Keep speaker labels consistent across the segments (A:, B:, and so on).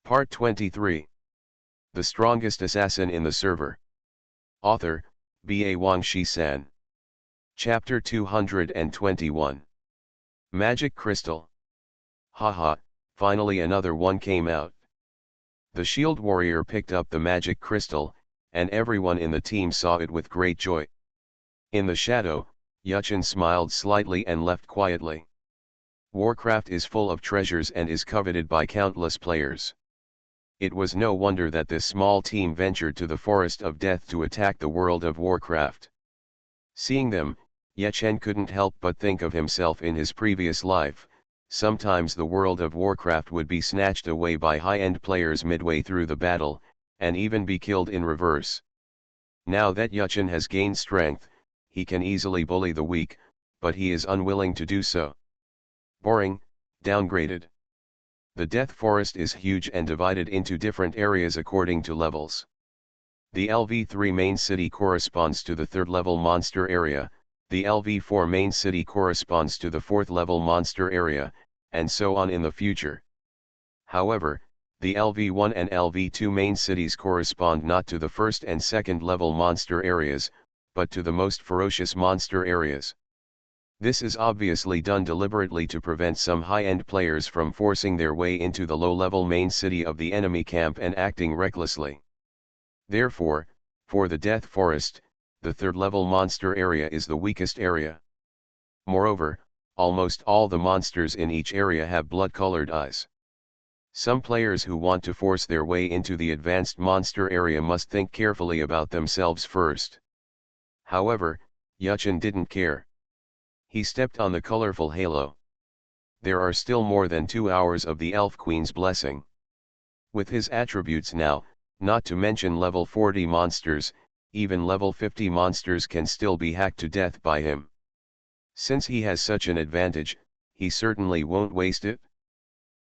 A: Part 23. The strongest assassin in the server. Author, B.A. Wangshi-san. Chapter 221. Magic Crystal. Haha, finally another one came out. The shield warrior picked up the magic crystal, and everyone in the team saw it with great joy. In the shadow, Yuchin smiled slightly and left quietly. Warcraft is full of treasures and is coveted by countless players. It was no wonder that this small team ventured to the Forest of Death to attack the world of Warcraft. Seeing them, Yuchin couldn't help but think of himself in his previous life. Sometimes the world of Warcraft would be snatched away by high-end players midway through the battle, and even be killed in reverse. Now that Yuchin has gained strength, he can easily bully the weak, but he is unwilling to do so. Boring, downgraded. The Death Forest is huge and divided into different areas according to levels. The LV3 main city corresponds to the 3rd level monster area, the LV4 main city corresponds to the 4th level monster area, and so on in the future. However, the LV1 and LV2 main cities correspond not to the 1st and 2nd level monster areas, but to the most ferocious monster areas. This is obviously done deliberately to prevent some high-end players from forcing their way into the low-level main city of the enemy camp and acting recklessly. Therefore, for the Death Forest, the 3rd level monster area is the weakest area. Moreover, almost all the monsters in each area have blood-colored eyes. Some players who want to force their way into the advanced monster area must think carefully about themselves first. However, Yuchin didn't care. He stepped on the colorful halo. There are still more than 2 hours of the Elf Queen's blessing. With his attributes now, not to mention level 40 monsters, even level 50 monsters can still be hacked to death by him. Since he has such an advantage, he certainly won't waste it.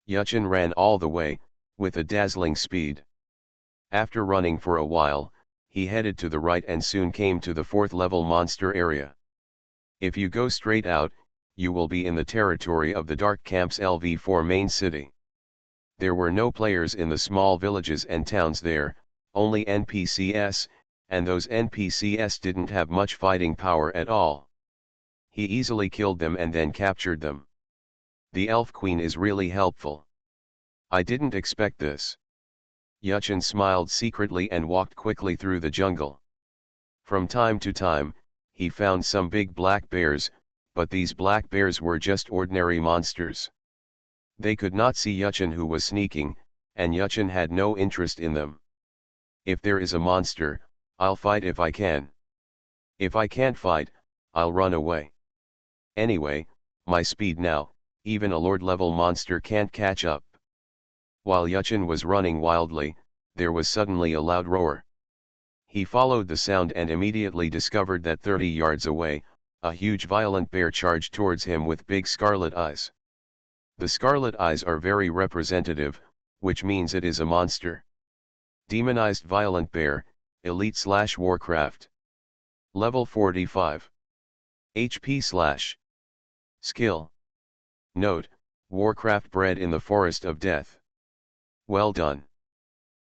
A: Yuchin ran all the way, with a dazzling speed. After running for a while, he headed to the right and soon came to the 4th level monster area. If you go straight out, you will be in the territory of the Dark Camp's LV4 main city. There were no players in the small villages and towns there, only NPCs, and those NPCs didn't have much fighting power at all. He easily killed them and then captured them. The Elf Queen is really helpful. I didn't expect this. Yuchin smiled secretly and walked quickly through the jungle. From time to time, he found some big black bears, but these black bears were just ordinary monsters. They could not see Yuchin who was sneaking, and Yuchin had no interest in them. If there is a monster, I'll fight if I can. If I can't fight, I'll run away. Anyway, my speed now, even a Lord-level monster can't catch up. While Yuchin was running wildly, there was suddenly a loud roar. He followed the sound and immediately discovered that 30 yards away, a huge violent bear charged towards him with big scarlet eyes. The scarlet eyes are very representative, which means it is a monster. Demonized Violent Bear, Elite/Warcraft. Level 45. HP/ Skill. Note, Warcraft bred in the Forest of Death. Well done.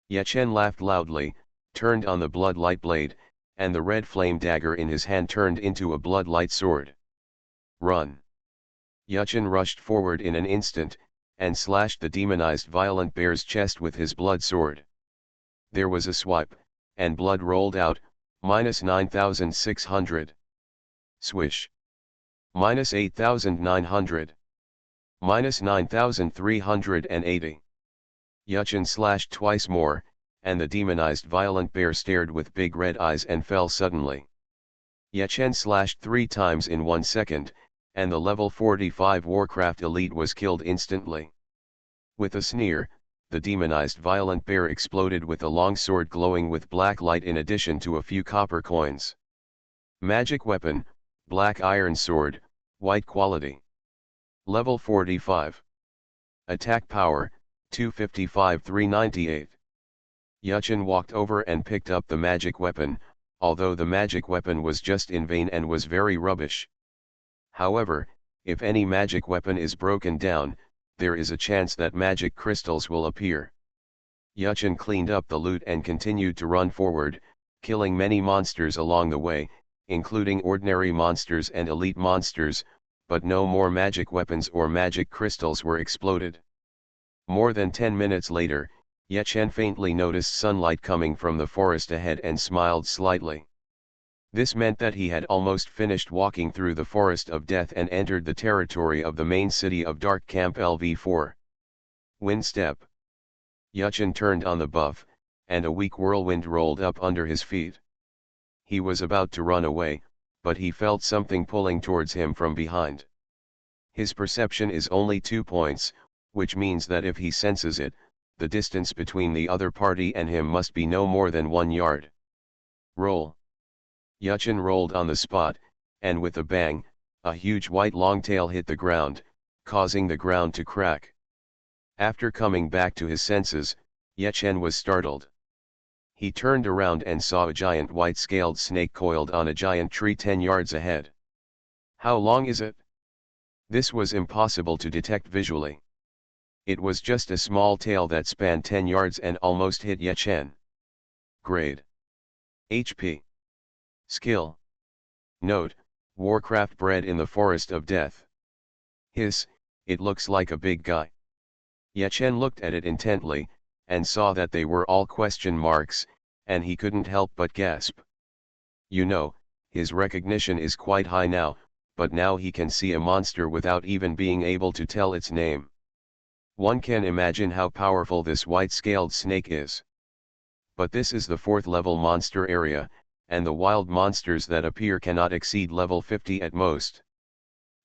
A: Yuchin laughed loudly, turned on the bloodlight blade, and the red flame dagger in his hand turned into a bloodlight sword. Run. Yuchin rushed forward in an instant, and slashed the demonized Violent Bear's chest with his blood sword. There was a swipe, and blood rolled out, -9,600. Swish. -8,900. -9,380. Yuchin slashed twice more, and the demonized Violent Bear stared with big red eyes and fell suddenly. Yuchin slashed 3 times in 1 second, and the level 45 Warcraft elite was killed instantly. With a sneer, the demonized Violent Bear exploded with a long sword glowing with black light in addition to a few copper coins. Magic weapon, Black Iron Sword, white quality. Level 45. Attack power, 255-398. Yuchin walked over and picked up the magic weapon, although the magic weapon was just in vain and was very rubbish. However, if any magic weapon is broken down, there is a chance that magic crystals will appear. Yuchen cleaned up the loot and continued to run forward, killing many monsters along the way, including ordinary monsters and elite monsters, but no more magic weapons or magic crystals were exploded. More than 10 minutes later, Yechen faintly noticed sunlight coming from the forest ahead and smiled slightly. This meant that he had almost finished walking through the Forest of Death and entered the territory of the main city of Dark Camp LV4. Wind step. Yuchen turned on the buff, and a weak whirlwind rolled up under his feet. He was about to run away, but he felt something pulling towards him from behind. His perception is only 2 points, which means that if he senses it, the distance between the other party and him must be no more than 1 yard. Roll. Yuchen rolled on the spot, and with a bang, a huge white longtail hit the ground, causing the ground to crack. After coming back to his senses, Yechen was startled. He turned around and saw a giant white-scaled snake coiled on a giant tree 10 yards ahead. How long is it? This was impossible to detect visually. It was just a small tail that spanned 10 yards and almost hit Yechen. Grade. HP. Skill. Note, Warcraft bred in the Forest of Death. Hiss, it looks like a big guy. Yechen looked at it intently, and saw that they were all question marks, and he couldn't help but gasp. You know, his recognition is quite high now, but now he can see a monster without even being able to tell its name. One can imagine how powerful this white-scaled snake is. But this is the 4th level monster area, and the wild monsters that appear cannot exceed level 50 at most.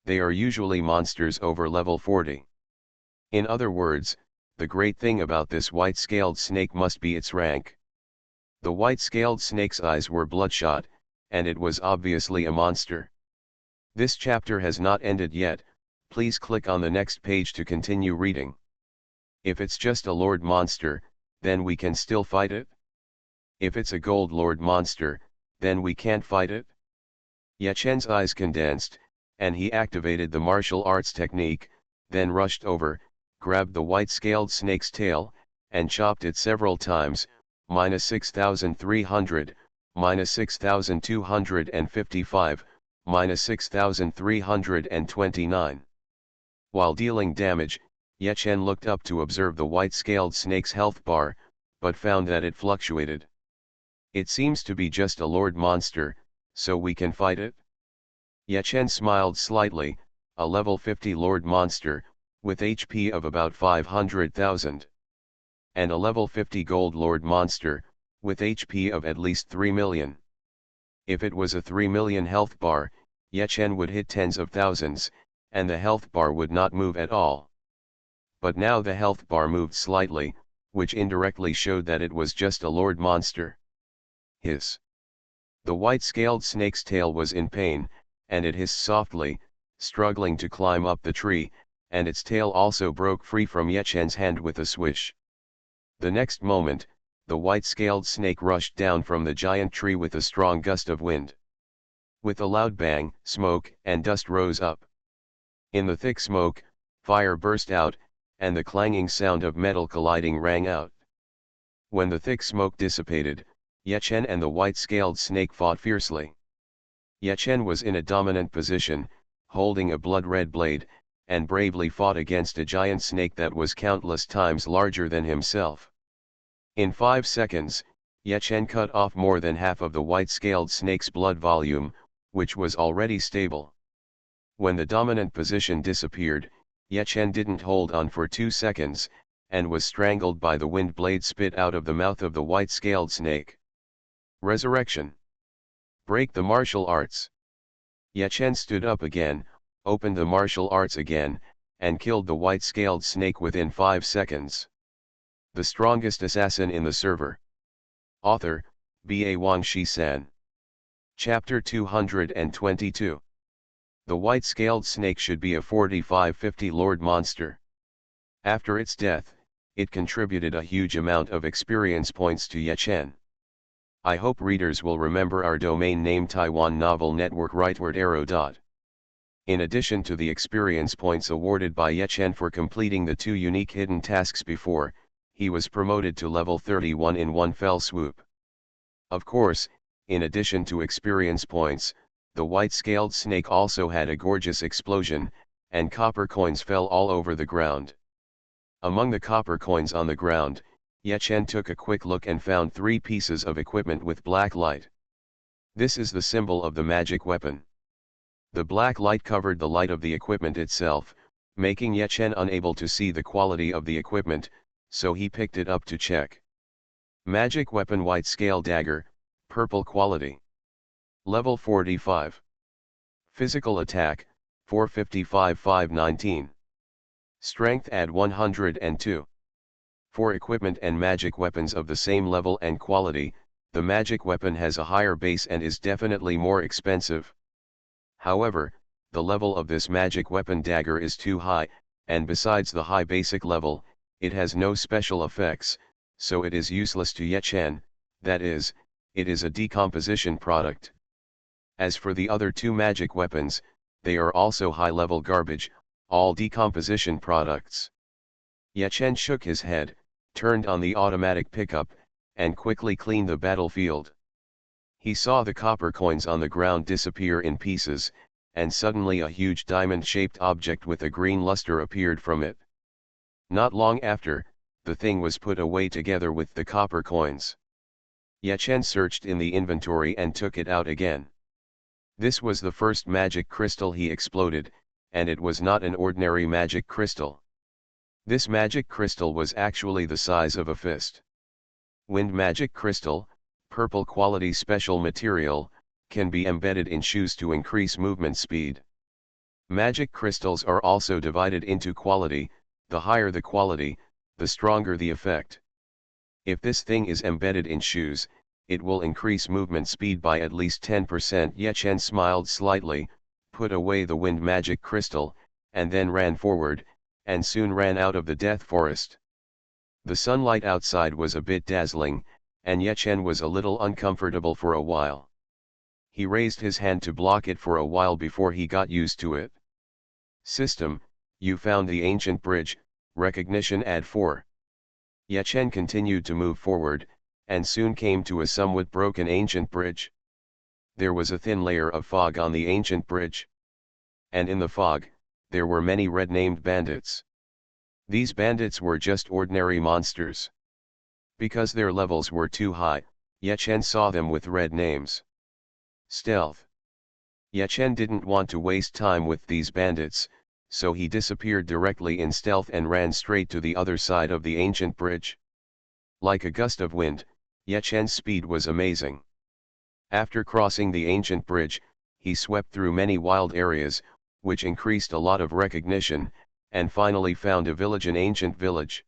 A: They are usually monsters over level 40. In other words, the great thing about this white-scaled snake must be its rank. The white-scaled snake's eyes were bloodshot, and it was obviously a monster. This chapter has not ended yet, please click on the next page to continue reading. If it's just a Lord monster, then we can still fight it? If it's a Gold Lord monster, then we can't fight it? Yechen's eyes condensed, and he activated the martial arts technique, then rushed over, grabbed the white-scaled snake's tail, and chopped it several times, -6300, -6255, -6329. While dealing damage, Yechen looked up to observe the white-scaled snake's health bar, but found that it fluctuated. It seems to be just a Lord monster, so we can fight it? Yechen smiled slightly, a level 50 Lord monster, with HP of about 500,000. And a level 50 Gold Lord monster, with HP of at least 3 million. If it was a 3 million health bar, Yechen would hit tens of thousands, and the health bar would not move at all. But now the health bar moved slightly, which indirectly showed that it was just a Lord monster. Hiss. The white-scaled snake's tail was in pain, and it hissed softly, struggling to climb up the tree, and its tail also broke free from Yechen's hand with a swish. The next moment, the white-scaled snake rushed down from the giant tree with a strong gust of wind. With a loud bang, smoke and dust rose up. In the thick smoke, fire burst out, and the clanging sound of metal colliding rang out. When the thick smoke dissipated, Yechen and the white-scaled snake fought fiercely. Yechen was in a dominant position, holding a blood-red blade, and bravely fought against a giant snake that was countless times larger than himself. In 5 seconds, Yechen cut off more than half of the white-scaled snake's blood volume, which was already stable. When the dominant position disappeared, Yechen didn't hold on for 2 seconds, and was strangled by the wind blade spit out of the mouth of the white-scaled snake. Resurrection. Break the martial arts. Yechen stood up again, opened the martial arts again, and killed the white-scaled snake within 5 seconds. The strongest assassin in the server. Author, B.A. Wang Shi-san. Chapter 222. The white-scaled snake should be a 45-50 Lord monster. After its death, it contributed a huge amount of experience points to Yechen. I hope readers will remember our domain name Taiwan Novel Network rightward arrow. In addition to the experience points awarded by Yechen for completing the 2 unique hidden tasks before, he was promoted to level 31 in one fell swoop. Of course, in addition to experience points, the white-scaled snake also had a gorgeous explosion, and copper coins fell all over the ground. Among the copper coins on the ground, Yechen took a quick look and found 3 pieces of equipment with black light. This is the symbol of the magic weapon. The black light covered the light of the equipment itself, making Yechen unable to see the quality of the equipment, so he picked it up to check. Magic weapon, white scale dagger, purple quality. Level 45. Physical attack, 455-519. Strength add 102. For equipment and magic weapons of the same level and quality, the magic weapon has a higher base and is definitely more expensive. However, the level of this magic weapon dagger is too high, and besides the high basic level, it has no special effects, so it is useless to Yechen, that is, it is a decomposition product. As for the other 2 magic weapons, they are also high-level garbage, all decomposition products. Yechen shook his head, turned on the automatic pickup, and quickly cleaned the battlefield. He saw the copper coins on the ground disappear in pieces, and suddenly a huge diamond-shaped object with a green luster appeared from it. Not long after, the thing was put away together with the copper coins. Yechen searched in the inventory and took it out again. This was the first magic crystal he exploded, and it was not an ordinary magic crystal. This magic crystal was actually the size of a fist. Wind magic crystal, purple quality special material, can be embedded in shoes to increase movement speed. Magic crystals are also divided into quality, the higher the quality, the stronger the effect. If this thing is embedded in shoes, it will increase movement speed by at least 10%. Yechen smiled slightly, put away the wind magic crystal, and then ran forward, and soon ran out of the death forest. The sunlight outside was a bit dazzling, and Yechen was a little uncomfortable for a while. He raised his hand to block it for a while before he got used to it. System, you found the ancient bridge, recognition add 4. Yechen continued to move forward, and soon came to a somewhat broken ancient bridge. There was a thin layer of fog on the ancient bridge. And in the fog, there were many red-named bandits. These bandits were just ordinary monsters. Because their levels were too high, Yechen saw them with red names. Stealth. Yechen didn't want to waste time with these bandits, so he disappeared directly in stealth and ran straight to the other side of the ancient bridge. Like a gust of wind, Yechen's speed was amazing. After crossing the ancient bridge, he swept through many wild areas, which increased a lot of recognition, and finally found a village, an ancient village.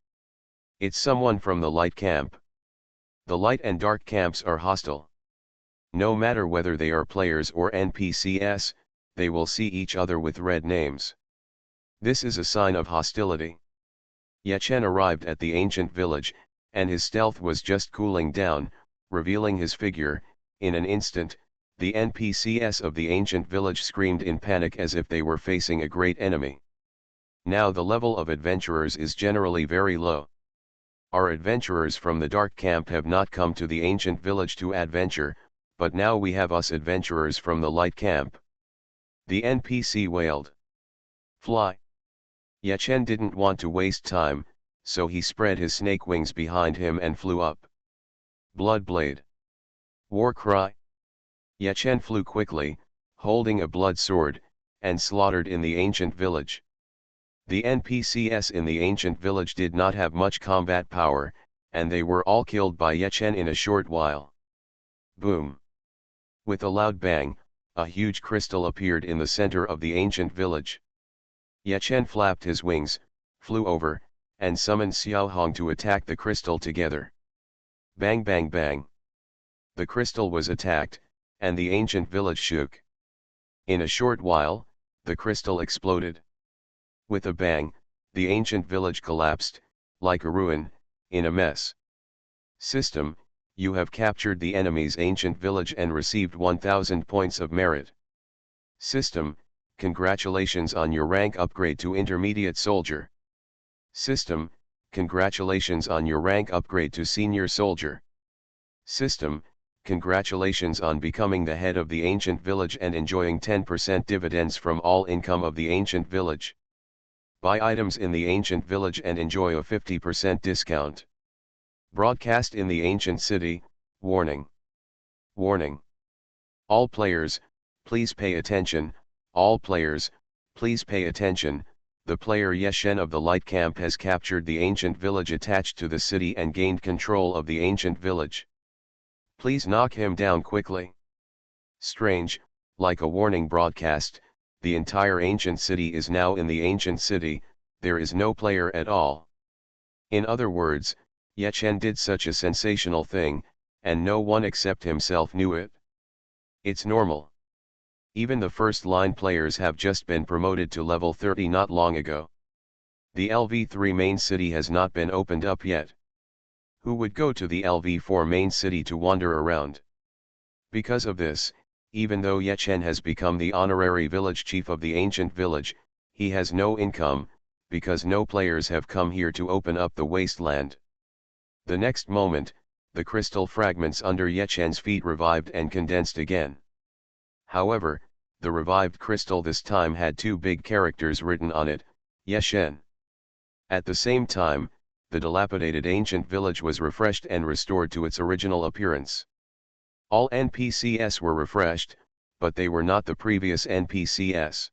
A: It's someone from the light camp. The light and dark camps are hostile. No matter whether they are players or NPCs, they will see each other with red names. This is a sign of hostility. Yechen arrived at the ancient village, and his stealth was just cooling down, revealing his figure. In an instant, the NPCs of the ancient village screamed in panic as if they were facing a great enemy. Now the level of adventurers is generally very low. Our adventurers from the dark camp have not come to the ancient village to adventure, but now we have us adventurers from the light camp. The NPC wailed. Fly. Yechen didn't want to waste time, so he spread his snake wings behind him and flew up. Bloodblade. War cry. Yechen flew quickly, holding a blood sword, and slaughtered in the ancient village. The NPCs in the ancient village did not have much combat power, and they were all killed by Yechen in a short while. Boom. With a loud bang, a huge crystal appeared in the center of the ancient village. Yechen flapped his wings, flew over, and summoned Xiaohong to attack the crystal together. Bang bang bang. The crystal was attacked, and the ancient village shook. In a short while, the crystal exploded. With a bang, the ancient village collapsed, like a ruin, in a mess. System, you have captured the enemy's ancient village and received 1000 points of merit. System, congratulations on your rank upgrade to intermediate soldier. System, congratulations on your rank upgrade to Senior Soldier. System, congratulations on becoming the head of the ancient village and enjoying 10% dividends from all income of the ancient village. Buy items in the ancient village and enjoy a 50% discount. Broadcast in the ancient city, warning. Warning. All players, please pay attention, all players, please pay attention, the player Yeshen of the Light Camp has captured the ancient village attached to the city and gained control of the ancient village. Please knock him down quickly. Strange, like a warning broadcast, the entire ancient city is now in the ancient city, there is no player at all. In other words, Yeshen did such a sensational thing, and no one except himself knew it. It's normal. Even the first line players have just been promoted to level 30 not long ago. The LV3 main city has not been opened up yet. Who would go to the LV4 main city to wander around? Because of this, even though Yeshen has become the honorary village chief of the ancient village, he has no income, because no players have come here to open up the wasteland. The next moment, the crystal fragments under Yeshen's feet revived and condensed again. However, the revived crystal this time had two big characters written on it, Yeshen. At the same time, the dilapidated ancient village was refreshed and restored to its original appearance. All NPCs were refreshed, but they were not the previous NPCs.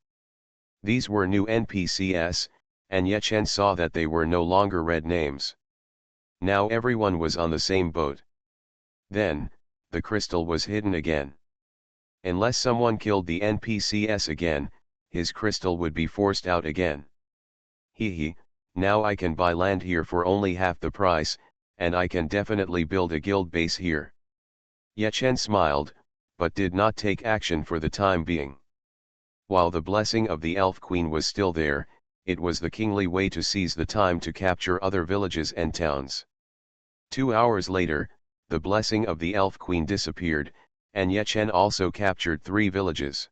A: These were new NPCs, and Yeshen saw that they were no longer red names. Now everyone was on the same boat. Then, the crystal was hidden again. Unless someone killed the NPCs again, his crystal would be forced out again. Hee, now I can buy land here for only half the price, and I can definitely build a guild base here. Yeshen smiled, but did not take action for the time being. While the blessing of the Elf Queen was still there, it was the kingly way to seize the time to capture other villages and towns. 2 hours later, the blessing of the Elf Queen disappeared, and Yeshen also captured 3 villages.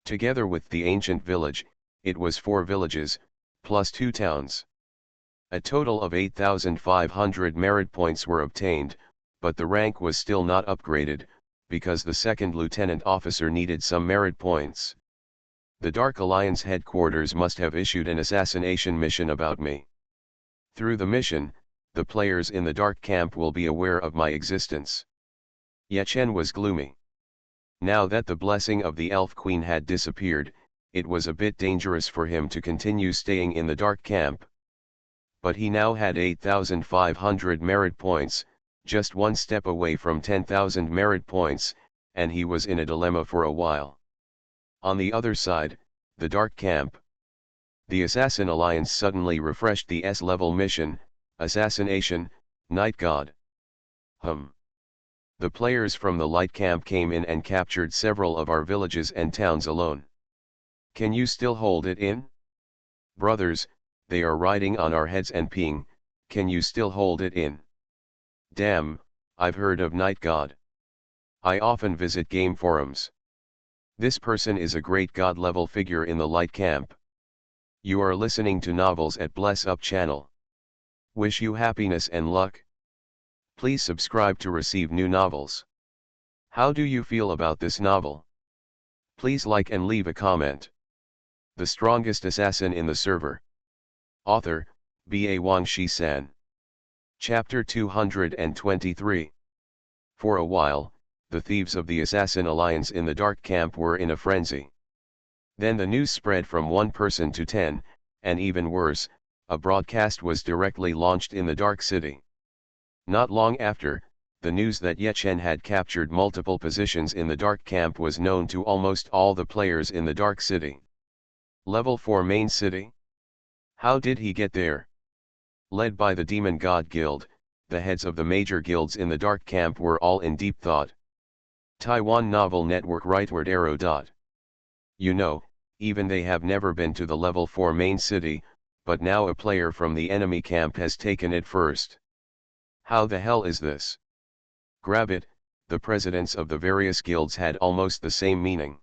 A: Together with the ancient village, it was 4 villages, plus 2 towns. A total of 8,500 merit points were obtained, but the rank was still not upgraded, because the second lieutenant officer needed some merit points. The Dark Alliance headquarters must have issued an assassination mission about me. Through the mission, the players in the Dark Camp will be aware of my existence. Yeshen was gloomy. Now that the blessing of the Elf Queen had disappeared, it was a bit dangerous for him to continue staying in the Dark Camp. But he now had 8,500 merit points, just one step away from 10,000 merit points, and he was in a dilemma for a while. On the other side, the Dark Camp. The Assassin Alliance suddenly refreshed the S-level mission, Assassination, Night God. The players from the Light Camp came in and captured several of our villages and towns alone. Can you still hold it in? Brothers, they are riding on our heads and peeing, can you still hold it in? Damn, I've heard of Night God. I often visit game forums. This person is a great god level figure in the Light Camp. You are listening to Novels at Bless Up channel. Wish you happiness and luck. Please subscribe to receive new novels. How do you feel about this novel? Please like and leave a comment. The strongest assassin in the server. Author, B.A. Wang Shi-san. Chapter 223. For a while, the thieves of the Assassin Alliance in the Dark Camp were in a frenzy. Then the news spread from 1 person to 10, and even worse, a broadcast was directly launched in the Dark City. Not long after, the news that Yeshen had captured multiple positions in the Dark Camp was known to almost all the players in the Dark City. Level 4 main city? How did he get there? Led by the Demon God Guild, the heads of the major guilds in the Dark Camp were all in deep thought. Taiwan Novel Network Rightward Arrow. You know, even they have never been to the level 4 main city, but now a player from the enemy camp has taken it first. How the hell is this? Grab it, the presidents of the various guilds had almost the same meaning.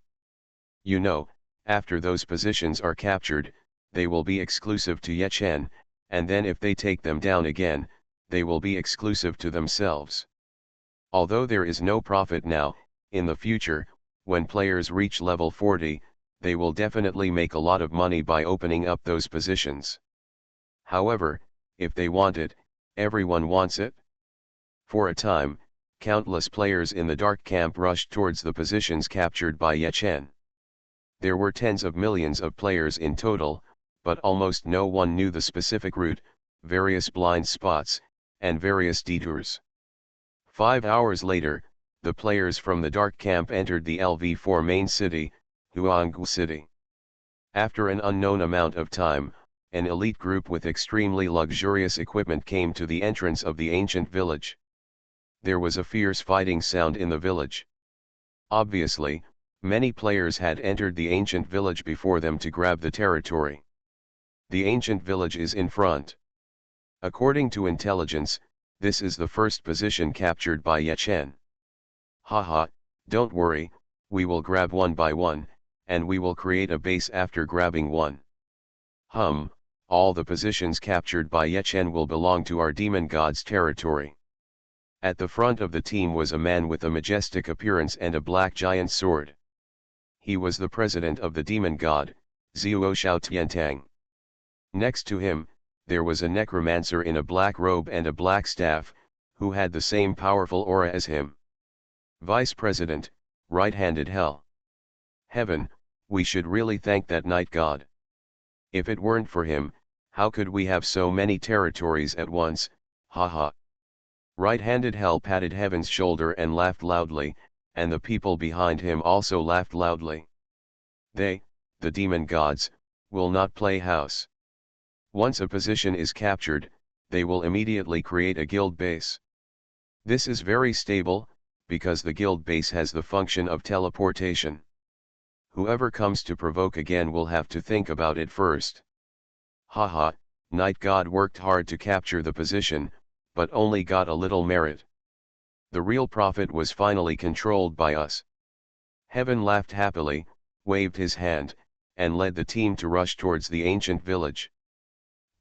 A: You know, after those positions are captured, they will be exclusive to Yeshen, and then if they take them down again, they will be exclusive to themselves. Although there is no profit now, in the future, when players reach level 40, they will definitely make a lot of money by opening up those positions. However, if they want it, everyone wants it. For a time, countless players in the dark camp rushed towards the positions captured by Ye Chen. There were tens of millions of players in total, but almost no one knew the specific route, various blind spots, and various detours. 5 hours later, the players from the dark camp entered the LV4 main city, Huanggu City. After an unknown amount of time, an elite group with extremely luxurious equipment came to the entrance of the ancient village. There was a fierce fighting sound in the village. Obviously, many players had entered the ancient village before them to grab the territory. The ancient village is in front. According to intelligence, this is the first position captured by Ye Chen. Haha, don't worry, we will grab one by one, and we will create a base after grabbing one. All the positions captured by Ye Chen will belong to our demon god's territory. At the front of the team was a man with a majestic appearance and a black giant sword. He was the president of the demon god, Zhuo Tiantang. Next to him, there was a necromancer in a black robe and a black staff, who had the same powerful aura as him. Vice President, right-handed hell. Heaven, we should really thank that night god. If it weren't for him, how could we have so many territories at once, haha. Right-handed hell patted heaven's shoulder and laughed loudly, and the people behind him also laughed loudly. They, the demon gods, will not play house. Once a position is captured, they will immediately create a guild base. This is very stable, because the guild base has the function of teleportation. Whoever comes to provoke again will have to think about it first. Haha, Night God worked hard to capture the position, but only got a little merit. The real profit was finally controlled by us. Heaven laughed happily, waved his hand, and led the team to rush towards the ancient village.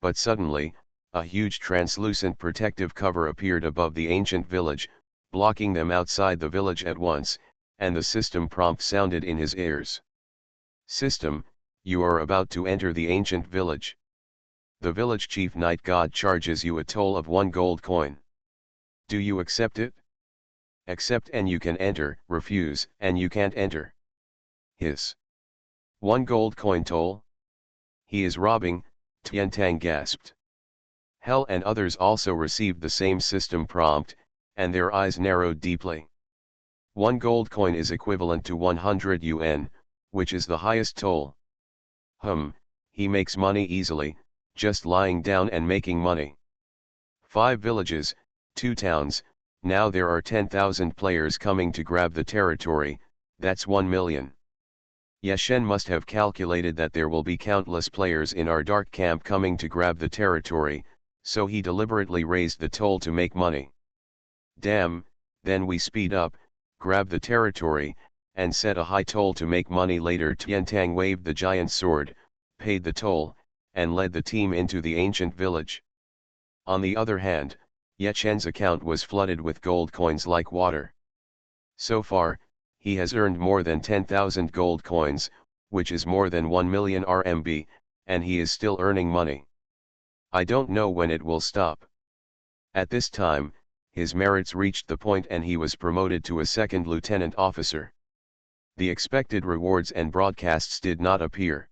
A: But suddenly, a huge translucent protective cover appeared above the ancient village, blocking them outside the village at once, and the system prompt sounded in his ears. System, you are about to enter the ancient village. The village chief night god charges you a toll of 1 gold coin. Do you accept it? Accept and you can enter, refuse and you can't enter. Hiss. 1 gold coin toll? He is robbing, Tiantang gasped. Hell and others also received the same system prompt, and their eyes narrowed deeply. 1 gold coin is equivalent to 100 yuan, which is the highest toll. He makes money easily, just lying down and making money. 5 villages, 2 towns, now there are 10,000 players coming to grab the territory, that's 1 million. Ye Chen must have calculated that there will be countless players in our dark camp coming to grab the territory, so he deliberately raised the toll to make money. Damn, then we speed up, grab the territory, and set a high toll to make money later. Tiantang waved the giant sword, paid the toll, and led the team into the ancient village. On the other hand, Ye Chen's account was flooded with gold coins like water. So far, he has earned more than 10,000 gold coins, which is more than 1 million RMB, and he is still earning money. I don't know when it will stop. At this time, his merits reached the point and he was promoted to a second lieutenant officer. The expected rewards and broadcasts did not appear.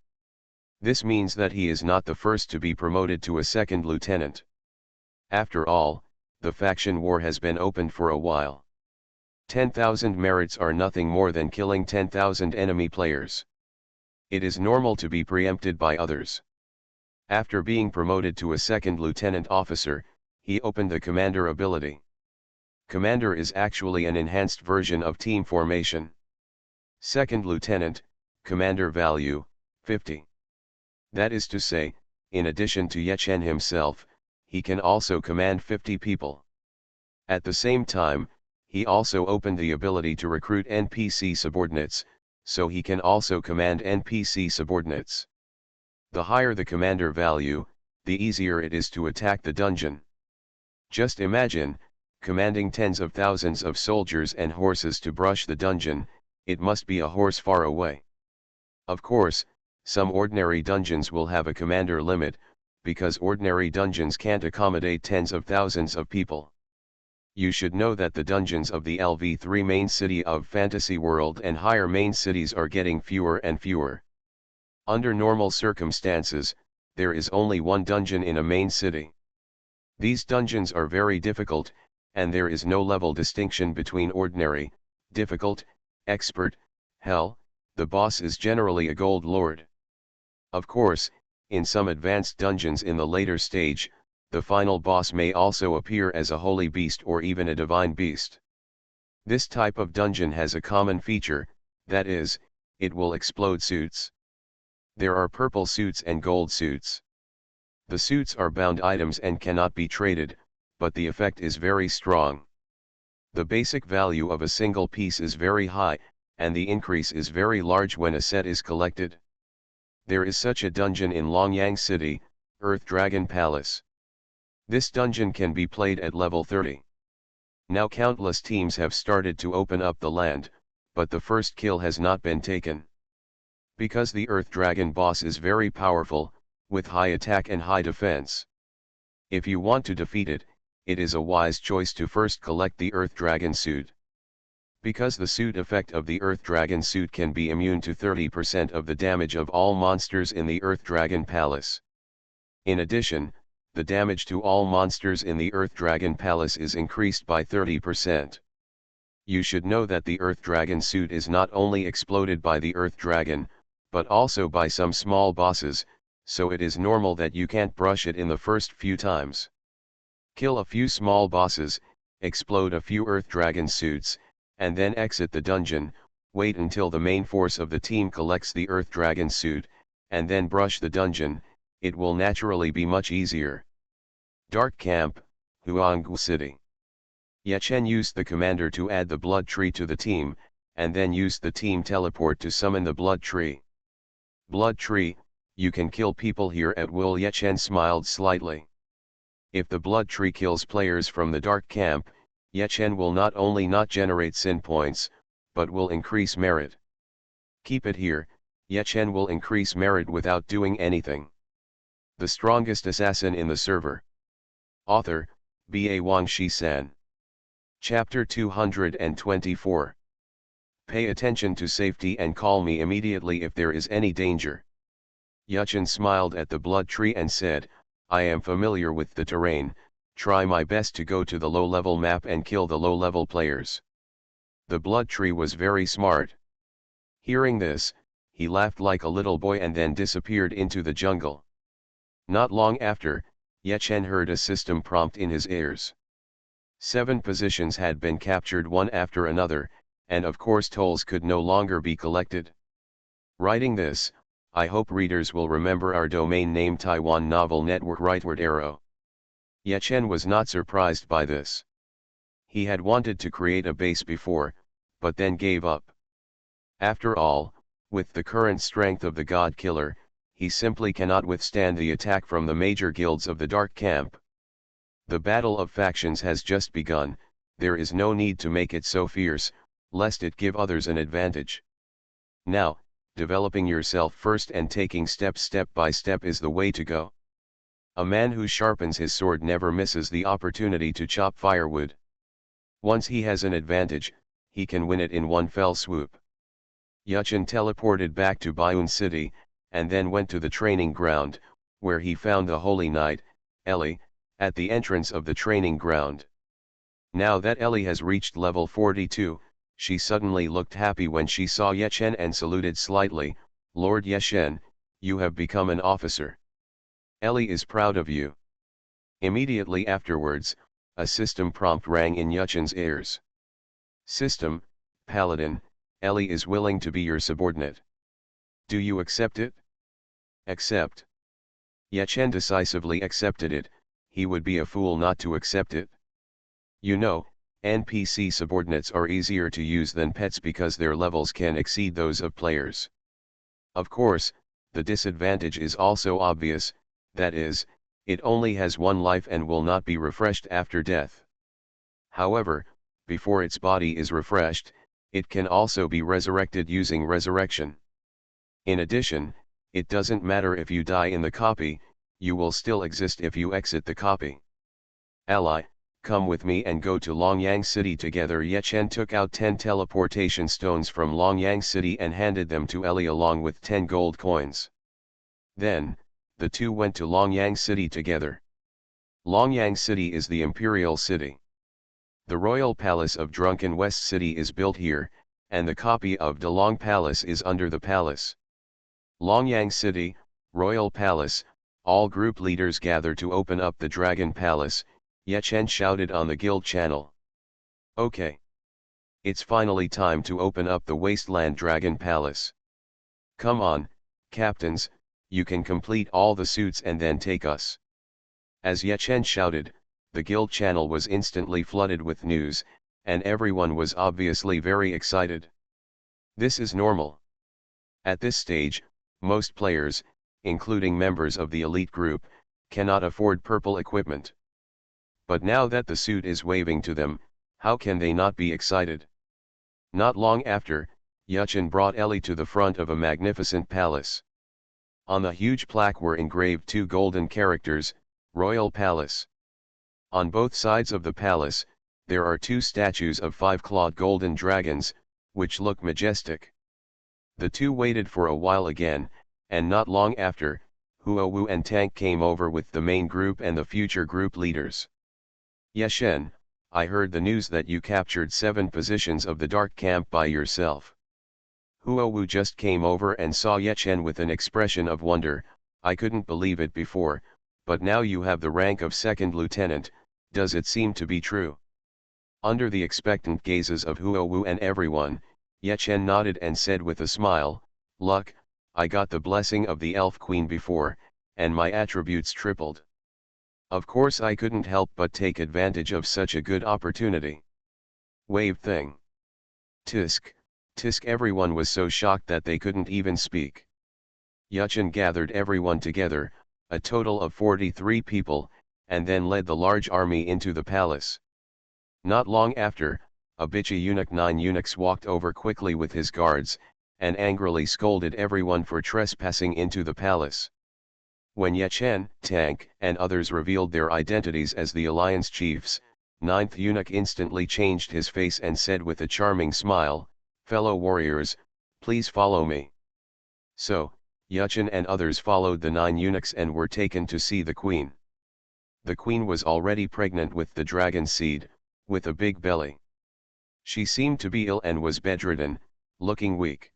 A: This means that he is not the first to be promoted to a second lieutenant. After all, the faction war has been opened for a while. 10,000 merits are nothing more than killing 10,000 enemy players. It is normal to be preempted by others. After being promoted to a second lieutenant officer, he opened the commander ability. Commander is actually an enhanced version of team formation. Second lieutenant, commander value, 50. That is to say, in addition to Ye Chen himself, he can also command 50 people. At the same time, he also opened the ability to recruit NPC subordinates, so he can also command NPC subordinates. The higher the commander value, the easier it is to attack the dungeon. Just imagine, commanding tens of thousands of soldiers and horses to brush the dungeon. It must be a horse far away. Of course, some ordinary dungeons will have a commander limit, because ordinary dungeons can't accommodate tens of thousands of people. You should know that the dungeons of the LV3 main city of Fantasy World and higher main cities are getting fewer and fewer. Under normal circumstances, there is only one dungeon in a main city. These dungeons are very difficult, and there is no level distinction between ordinary, difficult, expert, hell. The boss is generally a gold lord. Of course, in some advanced dungeons in the later stage, the final boss may also appear as a holy beast or even a divine beast. This type of dungeon has a common feature, that is, it will explode suits. There are purple suits and gold suits. The suits are bound items and cannot be traded, but the effect is very strong. The basic value of a single piece is very high, and the increase is very large when a set is collected. There is such a dungeon in Longyang City, Earth Dragon Palace. This dungeon can be played at level 30. Now countless teams have started to open up the land, but the first kill has not been taken. Because the Earth Dragon boss is very powerful, with high attack and high defense. If you want to defeat it, it is a wise choice to first collect the Earth Dragon suit. Because the suit effect of the Earth Dragon suit can be immune to 30% of the damage of all monsters in the Earth Dragon Palace. In addition, the damage to all monsters in the Earth Dragon Palace is increased by 30%. You should know that the Earth Dragon suit is not only exploded by the Earth Dragon, but also by some small bosses, so it is normal that you can't brush it in the first few times. Kill a few small bosses, explode a few Earth Dragon suits, and then exit the dungeon. Wait until the main force of the team collects the Earth Dragon suit, and then brush the dungeon. It will naturally be much easier. Dark Camp, Huanggu City. Ye Chen used the commander to add the blood tree to the team, and then used the team teleport to summon the blood tree. Blood tree, you can kill people here at will. Ye Chen smiled slightly. If the blood tree kills players from the Dark Camp, Ye Chen will not only not generate sin points, but will increase merit. Keep it here. Ye Chen will increase merit without doing anything. The strongest assassin in the server. Author, B.A. Wang Shi-san. Chapter 224. Pay attention to safety and call me immediately if there is any danger. Ye Chen smiled at the blood tree and said, I am familiar with the terrain, try my best to go to the low-level map and kill the low-level players. The blood tree was very smart. Hearing this, he laughed like a little boy and then disappeared into the jungle. Not long after, Ye Chen heard a system prompt in his ears. 7 positions had been captured one after another, and of course tolls could no longer be collected. Writing this, I hope readers will remember our domain name Taiwan Novel Network rightward arrow. Ye Chen was not surprised by this. He had wanted to create a base before, but then gave up. After all, with the current strength of the God Killer, he simply cannot withstand the attack from the major guilds of the Dark Camp. The battle of factions has just begun, there is no need to make it so fierce, lest it give others an advantage. Now, developing yourself first and taking steps step by step is the way to go. A man who sharpens his sword never misses the opportunity to chop firewood. Once he has an advantage, he can win it in one fell swoop. Ye Chen teleported back to Baiyun City, and then went to the training ground, where he found the Holy Knight, Ellie, at the entrance of the training ground. Now that Ellie has reached level 42, she suddenly looked happy when she saw Ye Chen and saluted slightly, Lord Ye Chen, you have become an officer. Ellie is proud of you. Immediately afterwards, a system prompt rang in Ye Chen's ears. System, Paladin, Ellie is willing to be your subordinate. Do you accept it? Accept. Ye Chen decisively accepted it, he would be a fool not to accept it. You know, NPC subordinates are easier to use than pets because their levels can exceed those of players. Of course, the disadvantage is also obvious, that is, It only has one life and will not be refreshed after death. However, before its body is refreshed, it can also be resurrected using resurrection. In addition, it doesn't matter if you die in the copy, you will still exist if you exit the copy. Ally, come with me and go to Longyang City together. Ye Chen took out 10 teleportation stones from Longyang City and handed them to Ellie along with 10 gold coins. Then, the two went to Longyang City together. Longyang City is the imperial city. The royal palace of Drunken West City is built here, and the copy of Dalong Palace is under the palace. Longyang City, Royal Palace, all group leaders gather to open up the Dragon Palace, Ye Chen shouted on the guild channel. Okay. It's finally time to open up the Wasteland Dragon Palace. Come on, captains, you can complete all the suits and then take us. As Ye Chen shouted, the guild channel was instantly flooded with news, and everyone was obviously very excited. This is normal. At this stage, most players, including members of the elite group, cannot afford purple equipment. But now that the suit is waving to them, how can they not be excited? Not long after, Ye Chen brought Ellie to the front of a magnificent palace. On the huge plaque were engraved 2 golden characters, Royal Palace. On both sides of the palace, there are 2 statues of 5-clawed golden dragons, which look majestic. The two waited for a while again, and not long after, Huo Wu and Tank came over with the main group and the future group leaders. Ye Chen, I heard the news that you captured 7 positions of the dark camp by yourself. Huo Wu just came over and saw Ye Chen with an expression of wonder. I couldn't believe it before, but now you have the rank of 2nd lieutenant, does it seem to be true? Under the expectant gazes of Huo Wu and everyone, Ye Chen nodded and said with a smile, Luck, I got the blessing of the Elf Queen before, and my attributes tripled. Of course I couldn't help but take advantage of such a good opportunity. Wave thing. Tisk. Tisk. Everyone was so shocked that they couldn't even speak. Ye Chen gathered everyone together, a total of 43 people, and then led the large army into the palace. Not long after, a bitchy eunuch 9 eunuchs walked over quickly with his guards, and angrily scolded everyone for trespassing into the palace. When Ye Chen, Tank, and others revealed their identities as the alliance chiefs, 9th eunuch instantly changed his face and said with a charming smile, Fellow warriors, please follow me. So, Ye Chen and others followed the 9 eunuchs and were taken to see the queen. The queen was already pregnant with the dragon seed, with a big belly. She seemed to be ill and was bedridden, looking weak.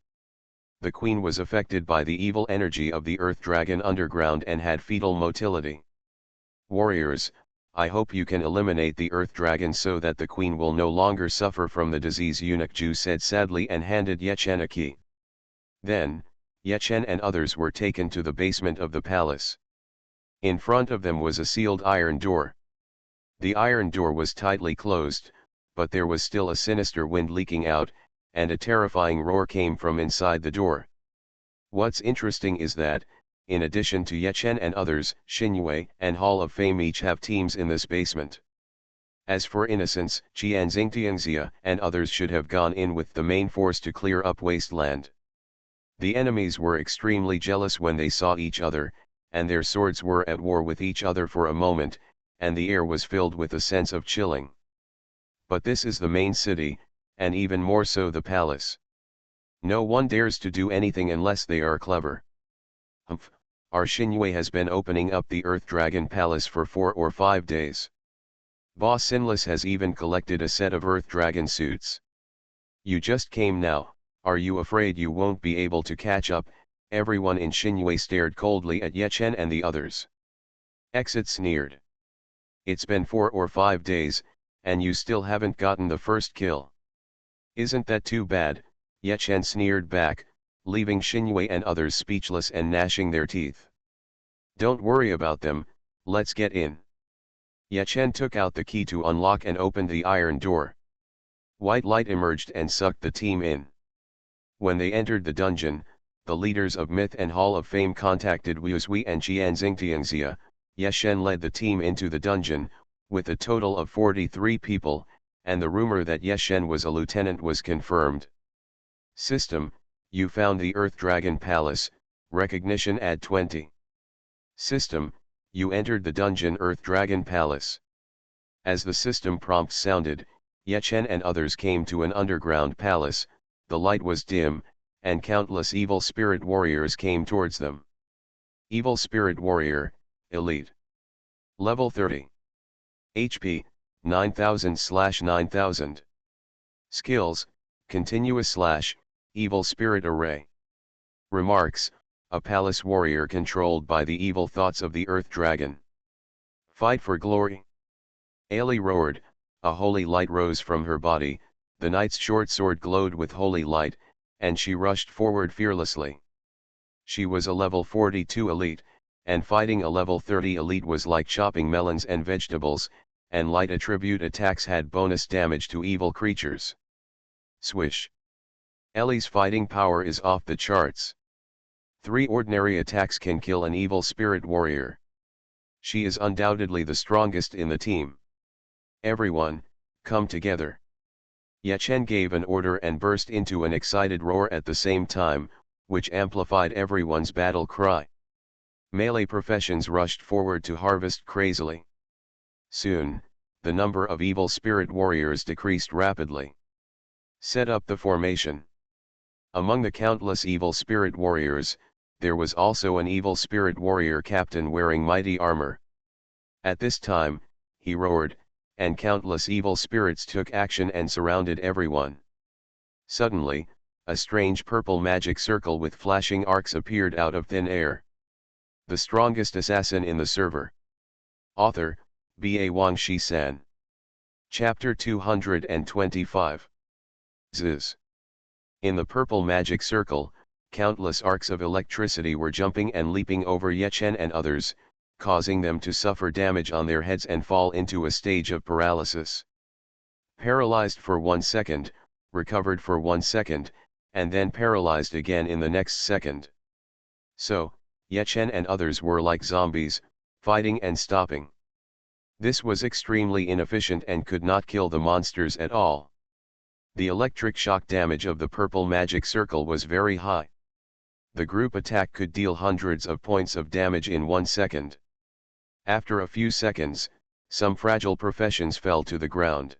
A: The queen was affected by the evil energy of the earth dragon underground and had fetal motility. Warriors, I hope you can eliminate the earth dragon so that the queen will no longer suffer from the disease, Eunuch Ju said sadly and handed Ye Chen a key. Then, Ye Chen and others were taken to the basement of the palace. In front of them was a sealed iron door. The iron door was tightly closed, but there was still a sinister wind leaking out, and a terrifying roar came from inside the door. What's interesting is that, in addition to Ye Chen and others, Xinyue and Hall of Fame each have teams in this basement. As for Innocence, Qian Xingtiangxia and others should have gone in with the main force to clear up Wasteland. The enemies were extremely jealous when they saw each other, and their swords were at war with each other for a moment, and the air was filled with a sense of chilling. But this is the main city, and even more so the palace. No one dares to do anything unless they are clever. Humph, our Xinyue has been opening up the Earth Dragon Palace for 4 or 5 days. Boss Sinless has even collected a set of Earth Dragon suits. You just came now, are you afraid you won't be able to catch up? Everyone in Xinyue stared coldly at Ye Chen and the others. Exit sneered. It's been 4 or 5 days, and you still haven't gotten the first kill. Isn't that too bad? Ye Chen sneered back, leaving Xinyue and others speechless and gnashing their teeth. Don't worry about them, let's get in. Ye Chen took out the key to unlock and opened the iron door. White light emerged and sucked the team in. When they entered the dungeon, the leaders of Myth and Hall of Fame contacted Wu Zui and Qian Xingtiangxia. Yeshen led the team into the dungeon, with a total of 43 people, and the rumor that Yeshen was a lieutenant was confirmed. System: you found the Earth Dragon Palace, recognition add 20. System: you entered the dungeon Earth Dragon Palace. As the system prompt sounded, Yeshen and others came to an underground palace. The light was dim, and countless evil spirit warriors came towards them. Evil Spirit Warrior, Elite. Level 30. HP, 9000/9000. Skills, Continuous / Evil Spirit Array. Remarks: a palace warrior controlled by the evil thoughts of the Earth Dragon. Fight for glory. Ailey roared, a holy light rose from her body, the knight's short sword glowed with holy light, and she rushed forward fearlessly. She was a level 42 elite, and fighting a level 30 elite was like chopping melons and vegetables, and light attribute attacks had bonus damage to evil creatures. Swish. Ellie's fighting power is off the charts. 3 ordinary attacks can kill an evil spirit warrior. She is undoubtedly the strongest in the team. Everyone, come together. Yeshen gave an order and burst into an excited roar at the same time, which amplified everyone's battle cry. Melee professions rushed forward to harvest crazily. Soon, the number of evil spirit warriors decreased rapidly. Set up the formation. Among the countless evil spirit warriors, there was also an evil spirit warrior captain wearing mighty armor. At this time, he roared, and countless evil spirits took action and surrounded everyone. Suddenly, a strange purple magic circle with flashing arcs appeared out of thin air. The strongest assassin in the server. Author, B.A. Wang Shi-san. Chapter 225. Zzz. In the purple magic circle, countless arcs of electricity were jumping and leaping over Yeshen and others, causing them to suffer damage on their heads and fall into a stage of paralysis. Paralyzed for 1 second, recovered for 1 second, and then paralyzed again in the next second. So, Yeshen and others were like zombies, fighting and stopping. This was extremely inefficient and could not kill the monsters at all. The electric shock damage of the purple magic circle was very high. The group attack could deal hundreds of points of damage in 1 second. After a few seconds, some fragile professions fell to the ground.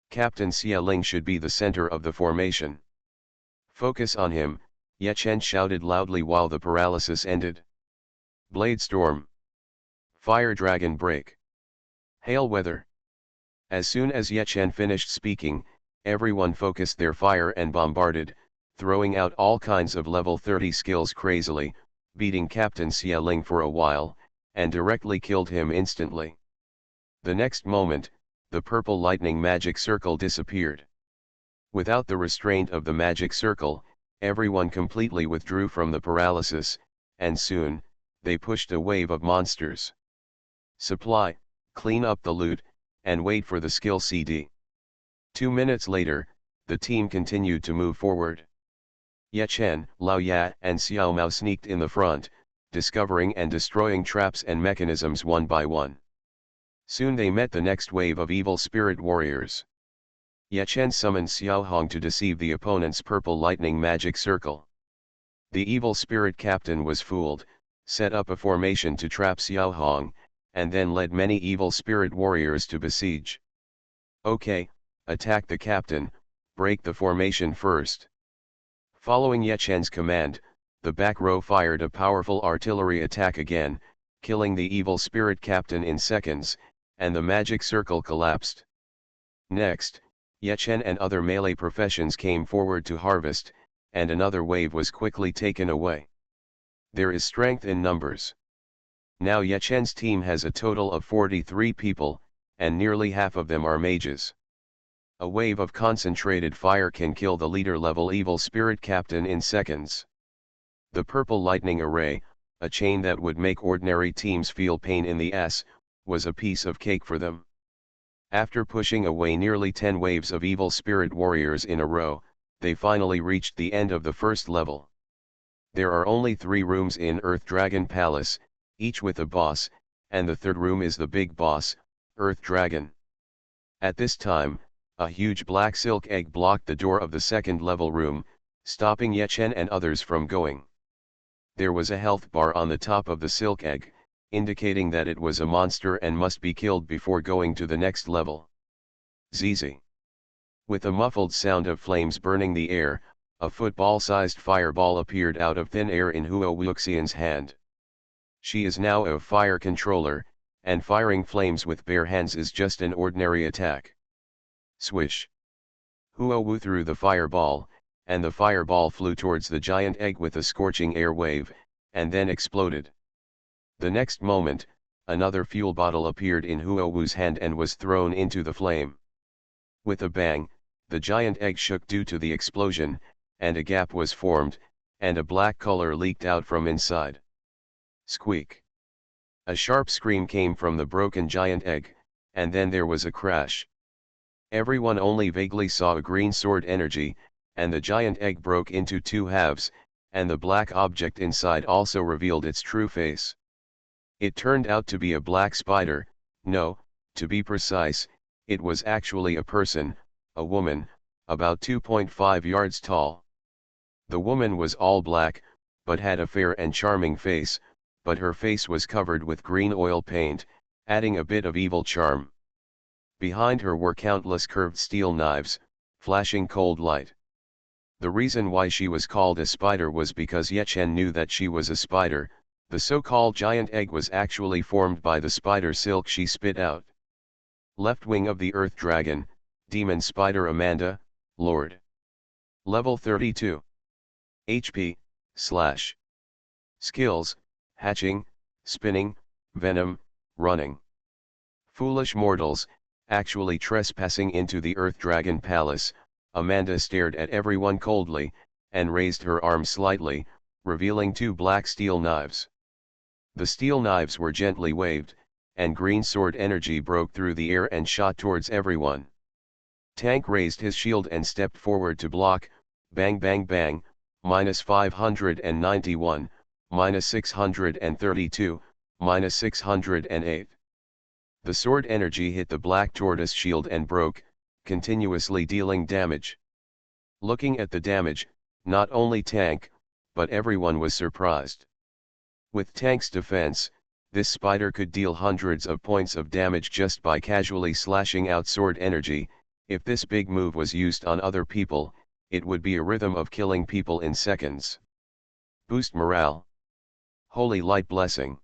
A: Captain Xia Ling should be the center of the formation. Focus on him, Yeshen shouted loudly while the paralysis ended. Blade Storm. Fire Dragon Break. Hail Weather. As soon as Yeshen finished speaking, everyone focused their fire and bombarded, throwing out all kinds of level 30 skills crazily, beating Captain Xia Ling for a while, and directly killed him instantly. The next moment, the purple lightning magic circle disappeared. Without the restraint of the magic circle, everyone completely withdrew from the paralysis, and soon, they pushed a wave of monsters. Supply, clean up the loot, and wait for the skill CD. 2 minutes later, the team continued to move forward. Yeshen, Lao Ya, and Xiao Mao sneaked in the front, discovering and destroying traps and mechanisms one by one. Soon they met the next wave of evil spirit warriors. Yeshen summoned Xiao Hong to deceive the opponent's purple lightning magic circle. The evil spirit captain was fooled, set up a formation to trap Xiao Hong, and then led many evil spirit warriors to besiege. Okay, attack the captain, break the formation first. Following Yeshen's command, the back row fired a powerful artillery attack again, killing the evil spirit captain in seconds, and the magic circle collapsed. Next, Yeshen and other melee professions came forward to harvest, and another wave was quickly taken away. There is strength in numbers. Now Yeshen's team has a total of 43 people, and nearly half of them are mages. A wave of concentrated fire can kill the leader-level evil spirit captain in seconds. The purple lightning array, a chain that would make ordinary teams feel pain in the ass, was a piece of cake for them. After pushing away nearly 10 waves of evil spirit warriors in a row, they finally reached the end of the first level. There are only 3 rooms in Earth Dragon Palace, each with a boss, and the third room is the big boss, Earth Dragon. At this time, a huge black silk egg blocked the door of the second level room, stopping Yechen and others from going. There was a health bar on the top of the silk egg, indicating that it was a monster and must be killed before going to the next level. ZZ. With a muffled sound of flames burning the air, a football-sized fireball appeared out of thin air in Huo Wuxian's hand. She is now a fire controller, and firing flames with bare hands is just an ordinary attack. Swish. Huo Wu threw the fireball, and the fireball flew towards the giant egg with a scorching air wave, and then exploded. The next moment, another fuel bottle appeared in Huo Wu's hand and was thrown into the flame. With a bang, the giant egg shook due to the explosion, and a gap was formed, and a black color leaked out from inside. Squeak. A sharp scream came from the broken giant egg, and then there was a crash. Everyone only vaguely saw a green sword energy, and the giant egg broke into two halves, and the black object inside also revealed its true face. It turned out to be a black spider. No, to be precise, it was actually a person, a woman, about 2.5 yards tall. The woman was all black, but had a fair and charming face, but her face was covered with green oil paint, adding a bit of evil charm. Behind her were countless curved steel knives, flashing cold light. The reason why she was called a spider was because Yechen knew that she was a spider. The so-called giant egg was actually formed by the spider silk she spit out. Left wing of the Earth Dragon, Demon Spider Amanda, Lord. Level 32. HP, / Skills, Hatching, Spinning, Venom, Running. Foolish mortals, actually trespassing into the Earth Dragon Palace, Amanda stared at everyone coldly, and raised her arm slightly, revealing two black steel knives. The steel knives were gently waved, and green sword energy broke through the air and shot towards everyone. Tank raised his shield and stepped forward to block. Bang bang bang, -591, -632, -608. The sword energy hit the black tortoise shield and broke, continuously dealing damage. Looking at the damage, not only Tank, but everyone was surprised. With Tank's defense, this spider could deal hundreds of points of damage just by casually slashing out sword energy. If this big move was used on other people, it would be a rhythm of killing people in seconds. Boost morale. Holy light blessing.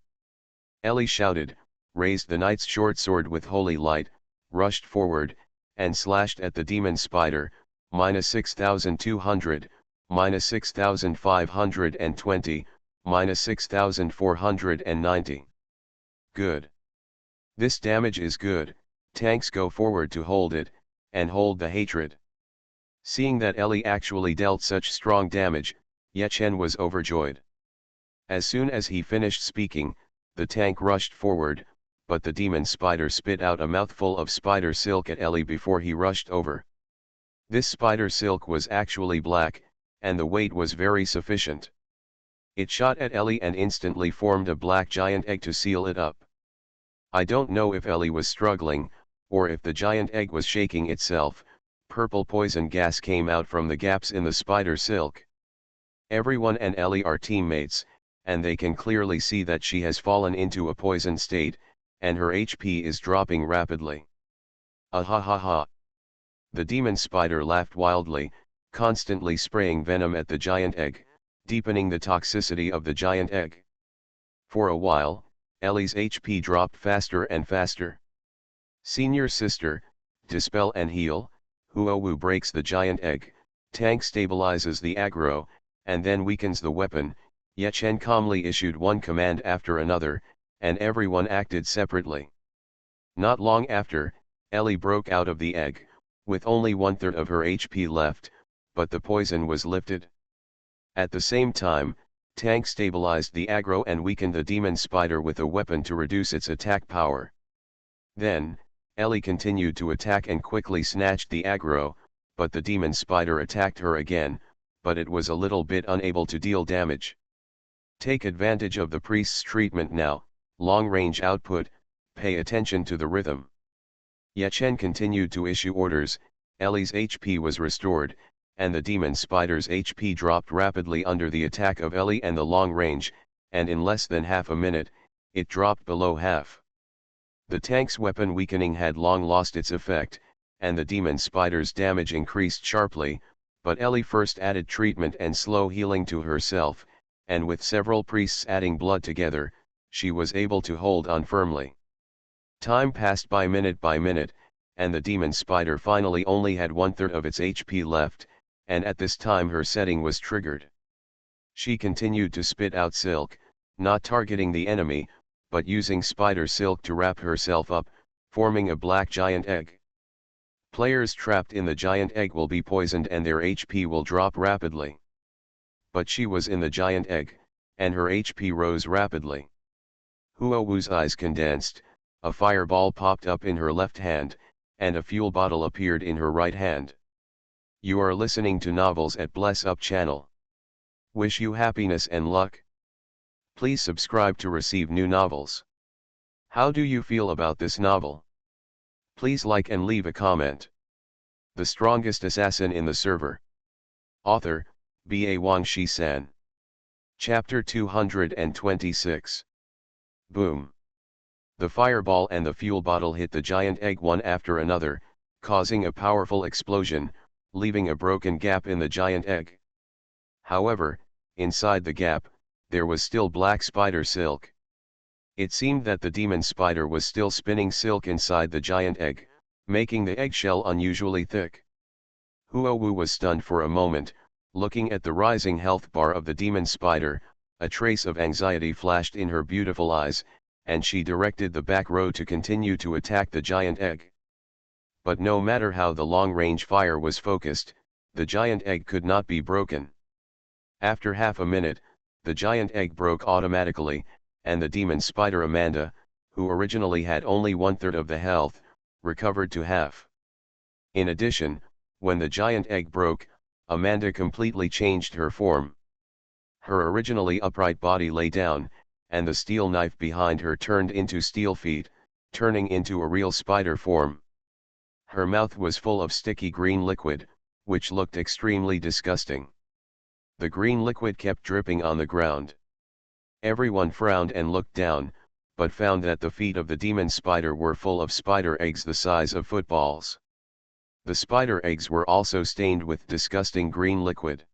A: Ellie shouted, raised the knight's short sword with holy light, rushed forward, and slashed at the demon spider, -6200, -6520, -6490. Good. This damage is good. Tanks go forward to hold it, and hold the hatred. Seeing that Ellie actually dealt such strong damage, Yechen was overjoyed. As soon as he finished speaking, the tank rushed forward, but the demon spider spit out a mouthful of spider silk at Ellie before he rushed over. This spider silk was actually black, and the weight was very sufficient. It shot at Ellie and instantly formed a black giant egg to seal it up. I don't know if Ellie was struggling, or if the giant egg was shaking itself. Purple poison gas came out from the gaps in the spider silk. Everyone and Ellie are teammates, and they can clearly see that she has fallen into a poison state, and her HP is dropping rapidly. Ah ha ha ha. The demon spider laughed wildly, constantly spraying venom at the giant egg, deepening the toxicity of the giant egg. For a while, Ellie's HP dropped faster and faster. Senior sister, dispel and heal. Huo Wu breaks the giant egg, Tank stabilizes the aggro, and then weakens the weapon. Yechen calmly issued one command after another, and everyone acted separately. Not long after, Ellie broke out of the egg, with only 1/3 of her HP left, but the poison was lifted. At the same time, Tank stabilized the aggro and weakened the demon spider with a weapon to reduce its attack power. Then, Ellie continued to attack and quickly snatched the aggro, but the demon spider attacked her again, but it was a little bit unable to deal damage. Take advantage of the priest's treatment now, long-range output, pay attention to the rhythm. Yachen continued to issue orders, Ellie's HP was restored, and the demon spider's HP dropped rapidly under the attack of Ellie and the long range, and in less than half a minute, it dropped below half. The tank's weapon weakening had long lost its effect, and the demon spider's damage increased sharply, but Ellie first added treatment and slow healing to herself, and with several priests adding blood together, she was able to hold on firmly. Time passed by minute, and the demon spider finally only had 1/3 of its HP left, and at this time her setting was triggered. She continued to spit out silk, not targeting the enemy, but using spider silk to wrap herself up, forming a black giant egg. Players trapped in the giant egg will be poisoned and their HP will drop rapidly. But she was in the giant egg, and her HP rose rapidly. Huowu's eyes condensed, a fireball popped up in her left hand, and a fuel bottle appeared in her right hand. You are listening to Novels at Bless Up channel. Wish you happiness and luck. Please subscribe to receive new novels. How do you feel about this novel? Please like and leave a comment. The strongest assassin in the server. Author, B.A. Wang Shi-san. Chapter 226. Boom. The fireball and the fuel bottle hit the giant egg one after another, causing a powerful explosion, leaving a broken gap in the giant egg. However, inside the gap, there was still black spider silk. It seemed that the demon spider was still spinning silk inside the giant egg, making the eggshell unusually thick. Huowu was stunned for a moment, looking at the rising health bar of the demon spider. A trace of anxiety flashed in her beautiful eyes, and she directed the back row to continue to attack the giant egg. But no matter how the long-range fire was focused, the giant egg could not be broken. After half a minute, the giant egg broke automatically, and the demon spider Amanda, who originally had only 1/3 of the health, recovered to half. In addition, when the giant egg broke, Amanda completely changed her form. Her originally upright body lay down, and the steel knife behind her turned into steel feet, turning into a real spider form. Her mouth was full of sticky green liquid, which looked extremely disgusting. The green liquid kept dripping on the ground. Everyone frowned and looked down, but found that the feet of the demon spider were full of spider eggs the size of footballs. The spider eggs were also stained with disgusting green liquid.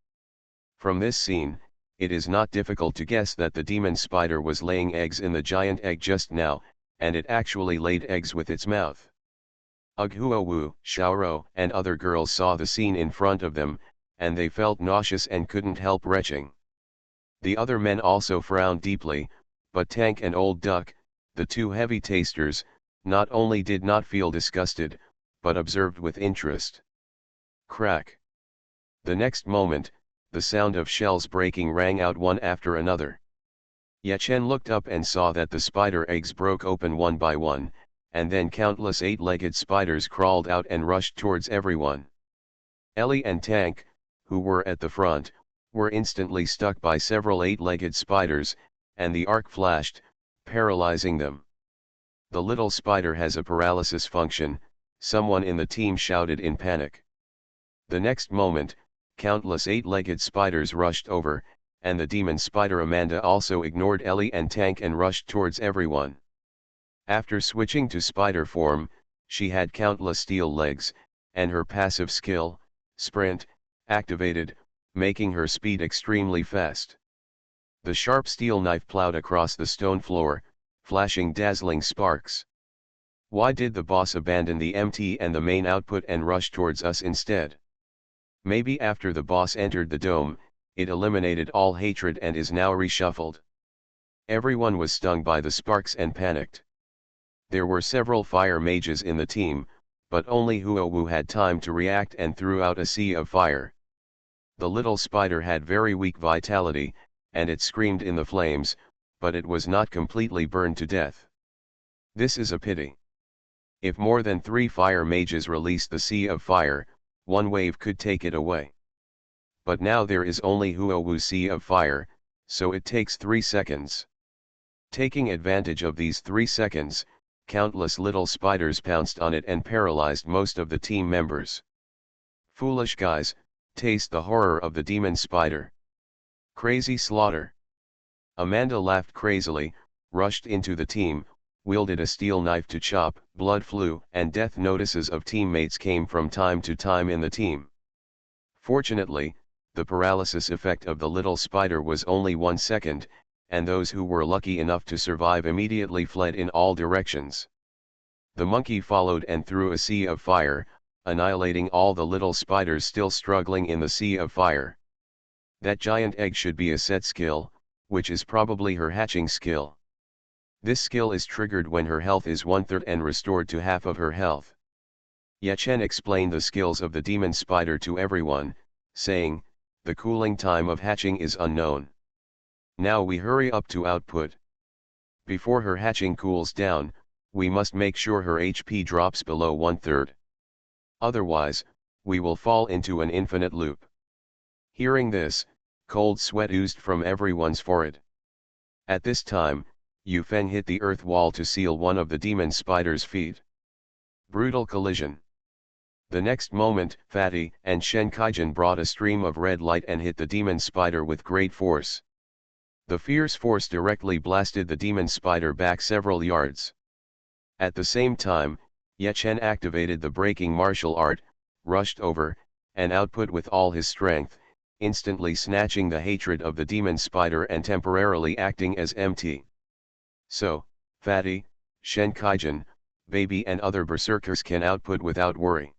A: From this scene, it is not difficult to guess that the demon spider was laying eggs in the giant egg just now, and it actually laid eggs with its mouth. Huowu, Xiaoro, and other girls saw the scene in front of them, and they felt nauseous and couldn't help retching. The other men also frowned deeply, but Tank and Old Duck, the two heavy tasters, not only did not feel disgusted, but observed with interest. Crack. The next moment, the sound of shells breaking rang out one after another. Yachen looked up and saw that the spider eggs broke open one by one, and then countless 8-legged spiders crawled out and rushed towards everyone. Ellie and Tank, who were at the front, were instantly stuck by several 8-legged spiders, and the arc flashed, paralyzing them. The little spider has a paralysis function, someone in the team shouted in panic. The next moment, countless 8-legged spiders rushed over, and the demon spider Amanda also ignored Ellie and Tank and rushed towards everyone. After switching to spider form, she had countless steel legs, and her passive skill, Sprint, activated, making her speed extremely fast. The sharp steel knife plowed across the stone floor, flashing dazzling sparks. Why did the boss abandon the MT and the main output and rush towards us instead? Maybe after the boss entered the dome, it eliminated all hatred and is now reshuffled. Everyone was stung by the sparks and panicked. There were several fire mages in the team, but only Huowu had time to react and threw out a sea of fire. The little spider had very weak vitality, and it screamed in the flames, but it was not completely burned to death. This is a pity. If more than 3 fire mages released the sea of fire, one wave could take it away. But now there is only Huowu's sea of fire, so it takes 3 seconds. Taking advantage of these 3 seconds, countless little spiders pounced on it and paralyzed most of the team members. Foolish guys, taste the horror of the demon spider. Crazy slaughter. Amanda laughed crazily, rushed into the team, wielded a steel knife to chop. Blood flew, and death notices of teammates came from time to time in the team. Fortunately, the paralysis effect of the little spider was only 1 second, and those who were lucky enough to survive immediately fled in all directions. The monkey followed and threw a sea of fire, annihilating all the little spiders still struggling in the sea of fire. That giant egg should be a set skill, which is probably her hatching skill. This skill is triggered when her health is 1/3 and restored to half of her health. Yechen explained the skills of the demon spider to everyone, saying, "The cooling time of hatching is unknown. Now we hurry up to output. Before her hatching cools down, we must make sure her HP drops below 1/3. Otherwise, we will fall into an infinite loop." Hearing this, cold sweat oozed from everyone's forehead. At this time, Yu Feng hit the earth wall to seal one of the demon spider's feet. Brutal collision. The next moment, Fatty and Shen Kaijin brought a stream of red light and hit the demon spider with great force. The fierce force directly blasted the demon spider back several yards. At the same time, Yechen activated the breaking martial art, rushed over, and output with all his strength, instantly snatching the hatred of the demon spider and temporarily acting as MT. So, Fatty, Shen Kaijin, Baby and other berserkers can output without worry.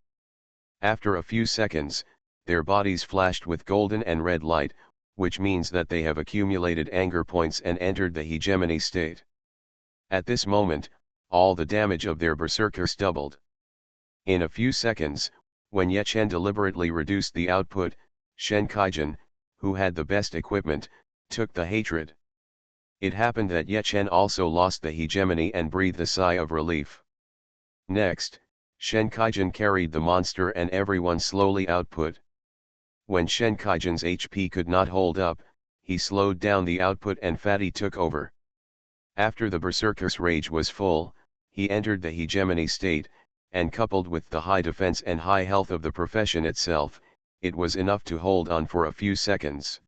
A: After a few seconds, their bodies flashed with golden and red light, which means that they have accumulated anger points and entered the hegemony state. At this moment, all the damage of their berserkers doubled. In a few seconds, when Yechen deliberately reduced the output, Shen Kaijin, who had the best equipment, took the hatred. It happened that Yechen also lost the hegemony and breathed a sigh of relief. Next, Shen Kaijin carried the monster and everyone slowly output. When Shen Kaijin's HP could not hold up, he slowed down the output and Fatty took over. After the berserker's rage was full, he entered the hegemony state, and coupled with the high defense and high health of the profession itself, it was enough to hold on for a few seconds.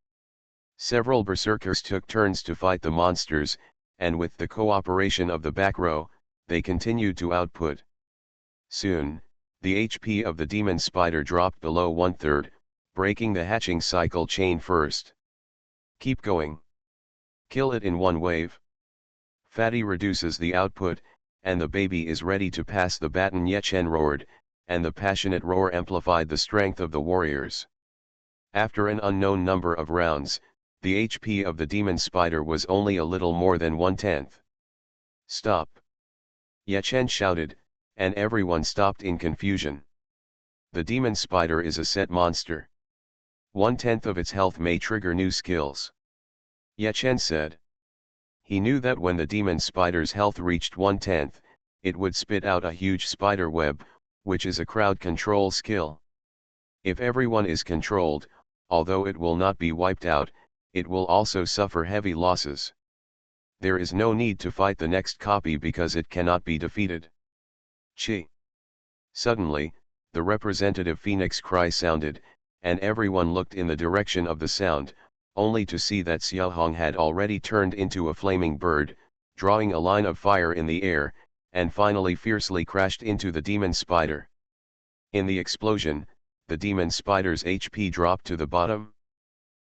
A: Several berserkers took turns to fight the monsters, and with the cooperation of the back row, they continued to output. Soon, the HP of the demon spider dropped below 1/3, breaking the hatching cycle chain first. Keep going. Kill it in one wave. Fatty reduces the output, and the baby is ready to pass the baton. Yechen roared, and the passionate roar amplified the strength of the warriors. After an unknown number of rounds, the HP of the demon spider was only a little more than 1/10. Stop! Yechen shouted, and everyone stopped in confusion. The demon spider is a set monster. 1/10 of its health may trigger new skills. Yechen said. He knew that when the demon spider's health reached 1/10, it would spit out a huge spider web, which is a crowd control skill. If everyone is controlled, although it will not be wiped out, it will also suffer heavy losses. There is no need to fight the next copy because it cannot be defeated. Chi. Suddenly, the representative phoenix cry sounded, and everyone looked in the direction of the sound, only to see that Xiaohong had already turned into a flaming bird, drawing a line of fire in the air, and finally fiercely crashed into the demon spider. In the explosion, the demon spider's HP dropped to the bottom.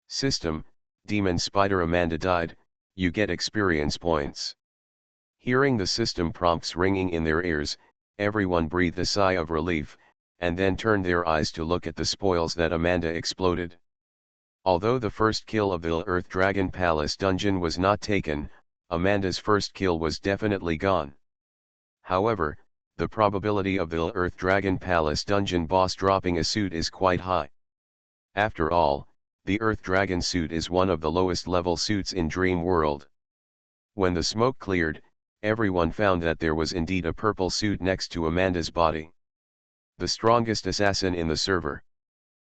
A: System, demon spider Amanda died, you get experience points. Hearing the system prompts ringing in their ears, everyone breathed a sigh of relief, and then turned their eyes to look at the spoils that Amanda exploded. Although the first kill of the Earth Dragon Palace dungeon was not taken, Amanda's first kill was definitely gone. However, the probability of the Earth Dragon Palace dungeon boss dropping a suit is quite high. After all, the Earth Dragon suit is one of the lowest level suits in Dream World. When the smoke cleared, everyone found that there was indeed a purple suit next to Amanda's body. The strongest assassin in the server.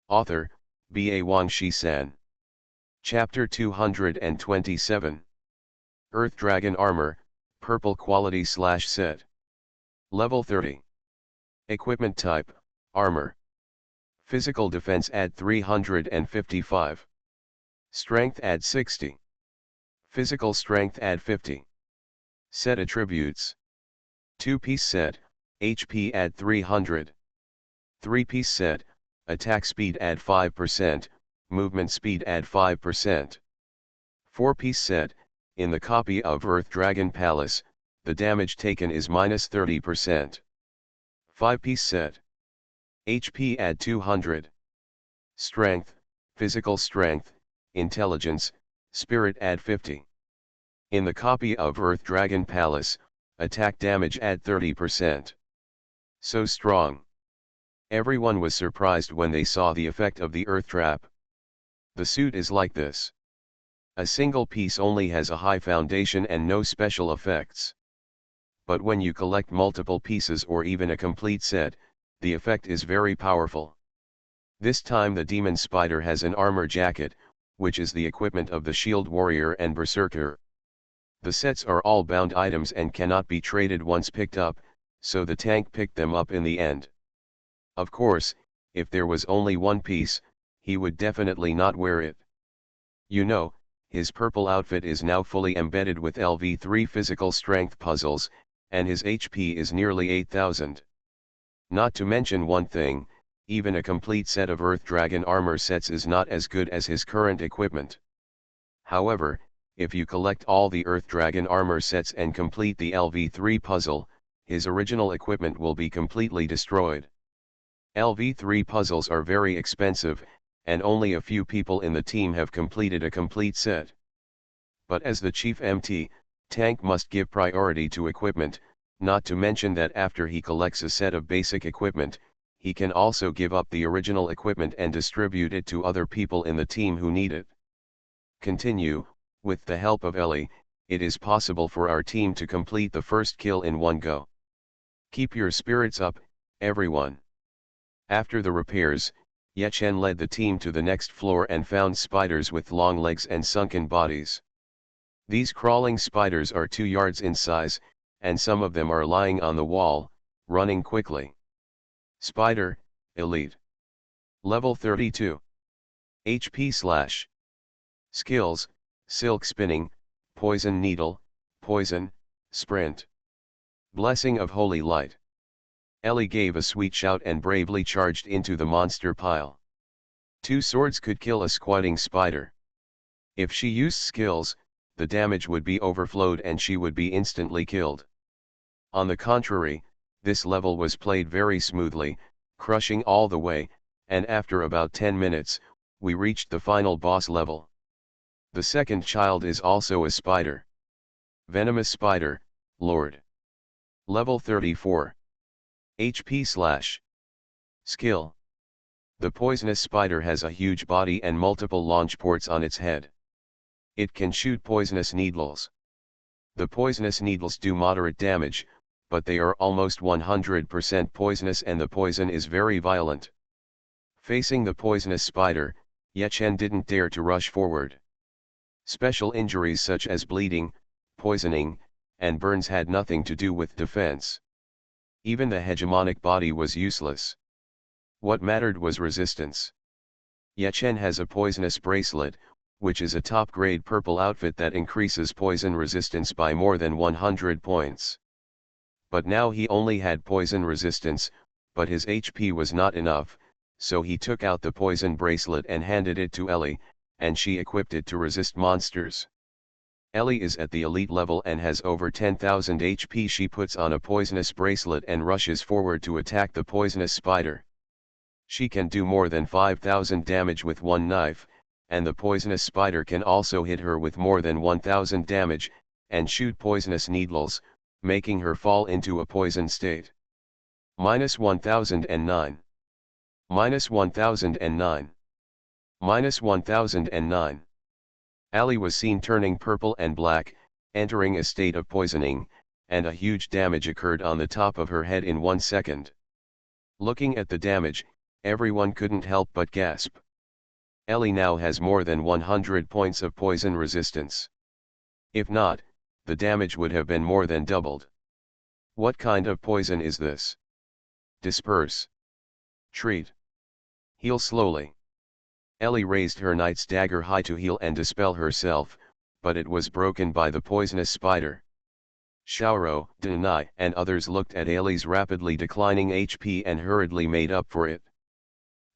A: Author, B.A. Wang Shi-san. Chapter 227. Earth Dragon Armor, Purple Quality / Set. Level 30. Equipment Type, Armor. Physical Defense add 355. Strength add 60. Physical Strength add 50. Set Attributes. 2-piece set, HP add 300. 3-piece set, Attack Speed add 5%, Movement Speed add 5%. 4-piece set, in the copy of Earth Dragon Palace, the damage taken is -30%. 5-piece set. HP add 200. Strength, Physical Strength, Intelligence, Spirit add 50. In the copy of Earth Dragon Palace, attack damage add 30%. So strong. Everyone was surprised when they saw the effect of the Earth Trap. The suit is like this. A single piece only has a high foundation and no special effects. But when you collect multiple pieces or even a complete set, the effect is very powerful. This time the Demon Spider has an armor jacket, which is the equipment of the Shield Warrior and Berserker. The sets are all bound items and cannot be traded once picked up, so the tank picked them up in the end. Of course, if there was only one piece, he would definitely not wear it. You know, his purple outfit is now fully embedded with LV3 physical strength puzzles, and his HP is nearly 8,000. Not to mention one thing, even a complete set of Earth Dragon armor sets is not as good as his current equipment. However, if you collect all the Earth Dragon armor sets and complete the LV3 puzzle, his original equipment will be completely destroyed. LV3 puzzles are very expensive, and only a few people in the team have completed a complete set. But as the chief MT, Tank must give priority to equipment, not to mention that after he collects a set of basic equipment, he can also give up the original equipment and distribute it to other people in the team who need it. Continue. With the help of Ellie, it is possible for our team to complete the first kill in one go. Keep your spirits up, everyone. After the repairs, Yechen led the team to the next floor and found spiders with long legs and sunken bodies. These crawling spiders are 2 yards in size, and some of them are lying on the wall, running quickly. Spider, Elite. Level 32. HP / Skills, Silk Spinning, Poison Needle, Poison, Sprint. Blessing of Holy Light. Ellie gave a sweet shout and bravely charged into the monster pile. 2 swords could kill a squatting spider. If she used skills, the damage would be overflowed and she would be instantly killed. On the contrary, this level was played very smoothly, crushing all the way, and after about 10 minutes, we reached the final boss level. The second child is also a spider. Venomous Spider, Lord. Level 34. HP / Skill. The poisonous spider has a huge body and multiple launch ports on its head. It can shoot poisonous needles. The poisonous needles do moderate damage, but they are almost 100% poisonous and the poison is very violent. Facing the poisonous spider, Yechen didn't dare to rush forward. Special injuries such as bleeding, poisoning, and burns had nothing to do with defense. Even the hegemonic body was useless. What mattered was resistance. Yechen has a poisonous bracelet, which is a top-grade purple outfit that increases poison resistance by more than 100 points. But now he only had poison resistance, but his HP was not enough, so he took out the poison bracelet and handed it to Ellie, and she equipped it to resist monsters. Ellie is at the elite level and has over 10,000 HP. She puts on a poisonous bracelet and rushes forward to attack the poisonous spider. She can do more than 5,000 damage with one knife, and the poisonous spider can also hit her with more than 1,000 damage, and shoot poisonous needles, making her fall into a poison state. -1009. -1009. -1009. Ali was seen turning purple and black, entering a state of poisoning, and a huge damage occurred on the top of her head in 1 second. Looking at the damage, everyone couldn't help but gasp. Ellie now has more than 100 points of poison resistance. If not, the damage would have been more than doubled. What kind of poison is this? Disperse. Treat. Heal slowly. Ellie raised her knight's dagger high to heal and dispel herself, but it was broken by the poisonous spider. Xiaoro, Denai and others looked at Ellie's rapidly declining HP and hurriedly made up for it.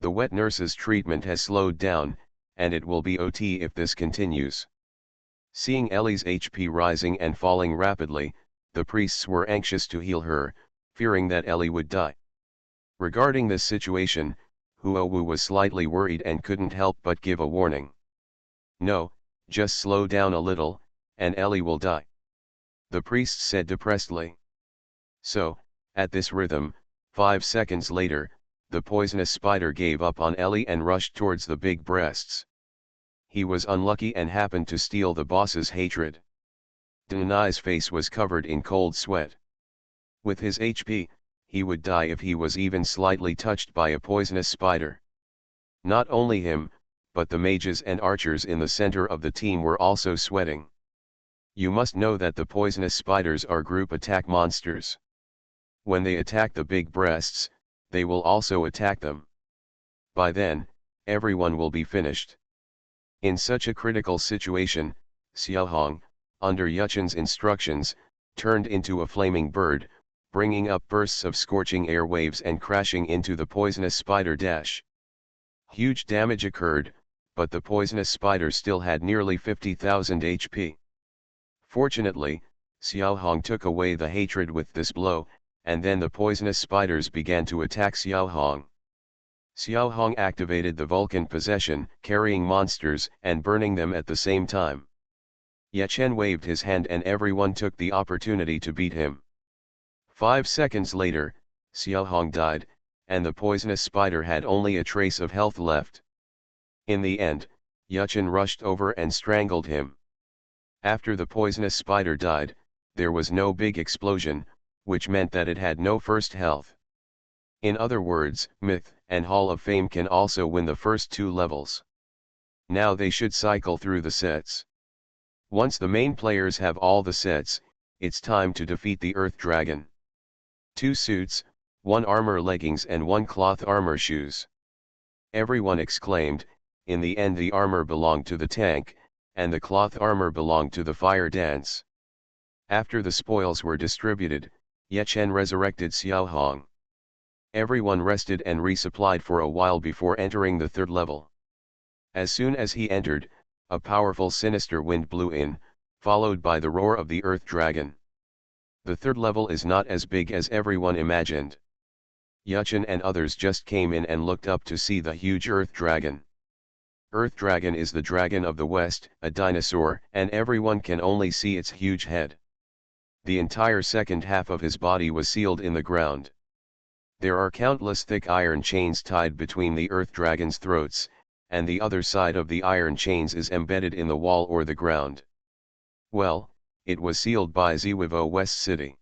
A: The wet nurse's treatment has slowed down, and it will be OT if this continues. Seeing Ellie's HP rising and falling rapidly, the priests were anxious to heal her, fearing that Ellie would die. Regarding this situation, Huowu was slightly worried and couldn't help but give a warning. No, just slow down a little, and Ellie will die. The priest said depressedly. So, at this rhythm, 5 seconds later, the poisonous spider gave up on Ellie and rushed towards the big breasts. He was unlucky and happened to steal the boss's hatred. Denai's face was covered in cold sweat. With his HP, he would die if he was even slightly touched by a poisonous spider. Not only him, but the mages and archers in the center of the team were also sweating. You must know that the poisonous spiders are group attack monsters. When they attack the big breasts, they will also attack them. By then, everyone will be finished. In such a critical situation, Xiaohong, under Yuchen's instructions, turned into a flaming bird, bringing up bursts of scorching air waves and crashing into the poisonous spider dash. Huge damage occurred, but the poisonous spider still had nearly 50,000 HP. Fortunately, Xiaohong took away the hatred with this blow, and then the poisonous spiders began to attack Xiaohong. Xiaohong activated the Vulcan possession, carrying monsters and burning them at the same time. Yechen waved his hand and everyone took the opportunity to beat him. 5 seconds later, Xiaohong died, and the poisonous spider had only a trace of health left. In the end, Yechen rushed over and strangled him. After the poisonous spider died, there was no big explosion, which meant that it had no first health. In other words, Myth and Hall of Fame can also win the first 2 levels. Now they should cycle through the sets. Once the main players have all the sets, it's time to defeat the Earth Dragon. 2 suits, 1 armor leggings and 1 cloth armor shoes. Everyone exclaimed. In the end the armor belonged to the tank, and the cloth armor belonged to the fire dance. After the spoils were distributed, Yechen resurrected Xiaohong. Everyone rested and resupplied for a while before entering the 3rd level. As soon as he entered, a powerful sinister wind blew in, followed by the roar of the Earth Dragon. The 3rd level is not as big as everyone imagined. Yuchen and others just came in and looked up to see the huge Earth Dragon. Earth Dragon is the dragon of the West, a dinosaur, and everyone can only see its huge head. The entire second half of his body was sealed in the ground. There are countless thick iron chains tied between the Earth Dragon's throats, and the other side of the iron chains is embedded in the wall or the ground. Well, it was sealed by Ziwivo West City.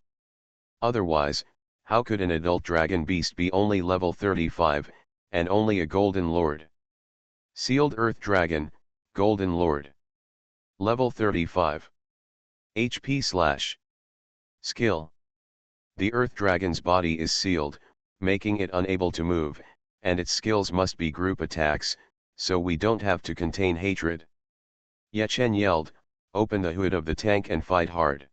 A: Otherwise, how could an adult dragon beast be only level 35, and only a Golden Lord? Sealed Earth Dragon, Golden Lord. Level 35. HP/. Skill. The Earth Dragon's body is sealed, making it unable to move, and its skills must be group attacks, so we don't have to contain hatred. Yechen yelled, "Open the hood of the tank and fight hard."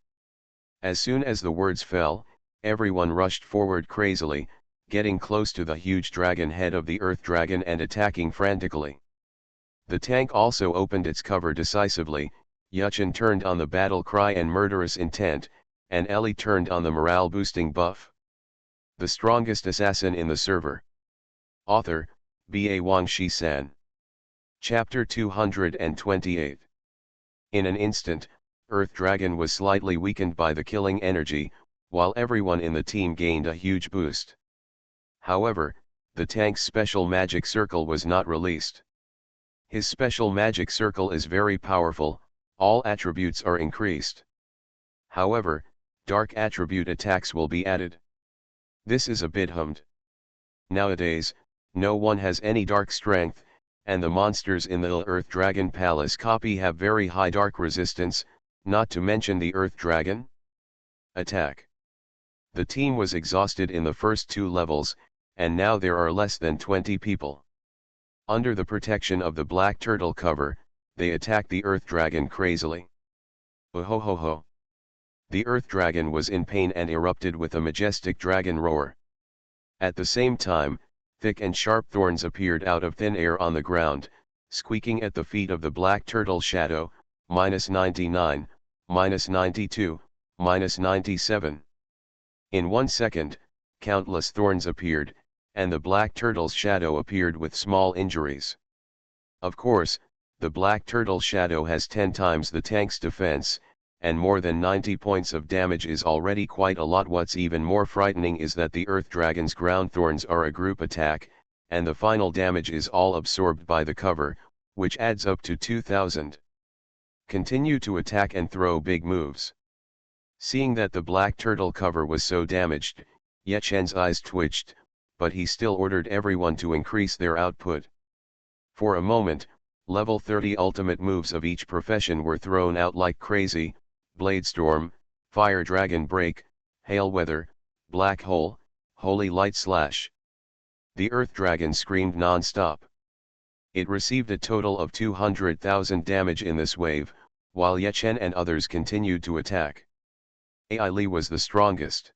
A: As soon as the words fell, everyone rushed forward crazily, getting close to the huge dragon head of the Earth Dragon and attacking frantically. The tank also opened its cover decisively. Yuchen turned on the battle cry and murderous intent, and Ellie turned on the morale-boosting buff. The strongest assassin in the server. Author, B.A. Wang Shi-san. Chapter 228. In an instant, Earth Dragon was slightly weakened by the killing energy, while everyone in the team gained a huge boost. However, the tank's special magic circle was not released. His special magic circle is very powerful, all attributes are increased. However, dark attribute attacks will be added. This is a bit hummed. Nowadays, no one has any dark strength, and the monsters in the Earth Dragon Palace copy have very high dark resistance, Not to mention the Earth Dragon? Attack. The team was exhausted in the first 2 levels, and now there are less than 20 people. Under the protection of the black turtle cover, they attack the Earth Dragon crazily. Oh-ho-ho-ho. The Earth Dragon was in pain and erupted with a majestic dragon roar. At the same time, thick and sharp thorns appeared out of thin air on the ground, squeaking at the feet of the black turtle shadow, -99, -92, -97. In 1 second, countless thorns appeared, and the black turtle's shadow appeared with small injuries. Of course, the black turtle shadow has 10 times the tank's defense, and more than 90 points of damage is already quite a lot. What's even more frightening is that the Earth Dragon's ground thorns are a group attack, and the final damage is all absorbed by the cover, which adds up to 2000. Continue to attack and throw big moves. Seeing that the black turtle cover was so damaged, Ye Chen's eyes twitched, but he still ordered everyone to increase their output. For a moment, level 30 ultimate moves of each profession were thrown out like crazy: Bladestorm, Fire Dragon Break, Hail Weather, Black Hole, Holy Light Slash. The Earth Dragon screamed non-stop. It received a total of 200,000 damage in this wave, while Ye Chen and others continued to attack. Ai Li was the strongest.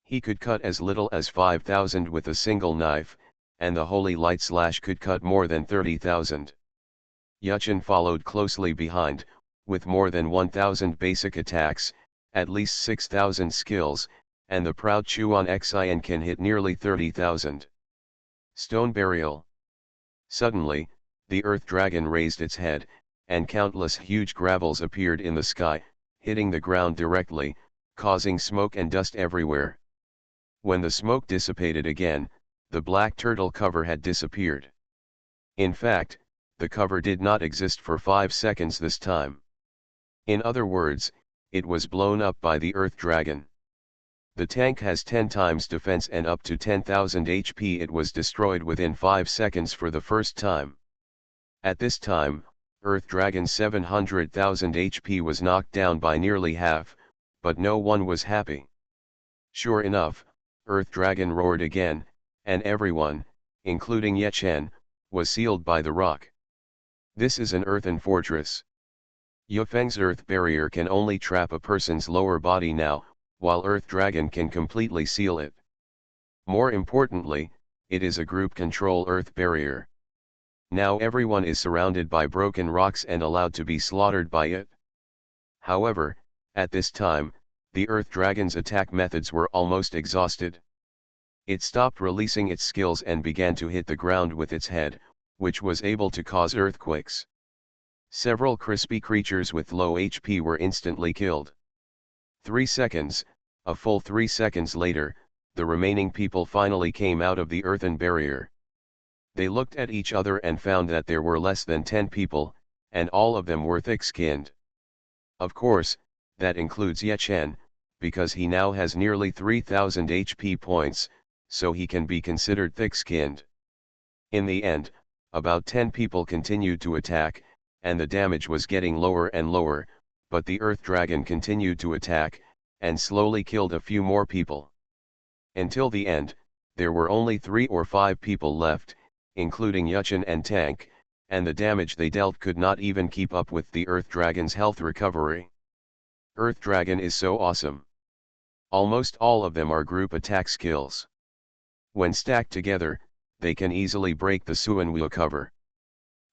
A: He could cut as little as 5,000 with a single knife, and the Holy Light Slash could cut more than 30,000. Ye Chen followed closely behind, with more than 1,000 basic attacks, at least 6,000 skills, and the proud Chuan Xin can hit nearly 30,000. Stone Burial. Suddenly, the Earth Dragon raised its head, and countless huge gravels appeared in the sky, hitting the ground directly, causing smoke and dust everywhere. When the smoke dissipated again, the black turtle cover had disappeared. In fact, the cover did not exist for 5 seconds this time. In other words, it was blown up by the Earth Dragon. The tank has 10 times defense and up to 10,000 HP. It was destroyed within 5 seconds for the first time. At this time, Earth Dragon's 700,000 HP was knocked down by nearly half, but no one was happy. Sure enough, Earth Dragon roared again, and everyone, including Ye Chen, was sealed by the rock. This is an earthen fortress. Ye Feng's earth barrier can only trap a person's lower body now, while Earth Dragon can completely seal it. More importantly, it is a group control earth barrier. Now everyone is surrounded by broken rocks and allowed to be slaughtered by it. However, at this time, the Earth Dragon's attack methods were almost exhausted. It stopped releasing its skills and began to hit the ground with its head, which was able to cause earthquakes. Several crispy creatures with low HP were instantly killed. 3 seconds, a full 3 seconds later, the remaining people finally came out of the earthen barrier. They looked at each other and found that there were less than 10 people, and all of them were thick-skinned. Of course, that includes Ye Chen, because he now has nearly 3,000 HP points, so he can be considered thick-skinned. In the end, about 10 people continued to attack, and the damage was getting lower and lower, but the Earth Dragon continued to attack, and slowly killed a few more people. Until the end, there were only 3 or 5 people left, including Ye Chen and Tank, and the damage they dealt could not even keep up with the Earth Dragon's health recovery. Earth Dragon is so awesome. Almost all of them are group attack skills. When stacked together, they can easily break the Suanwu cover.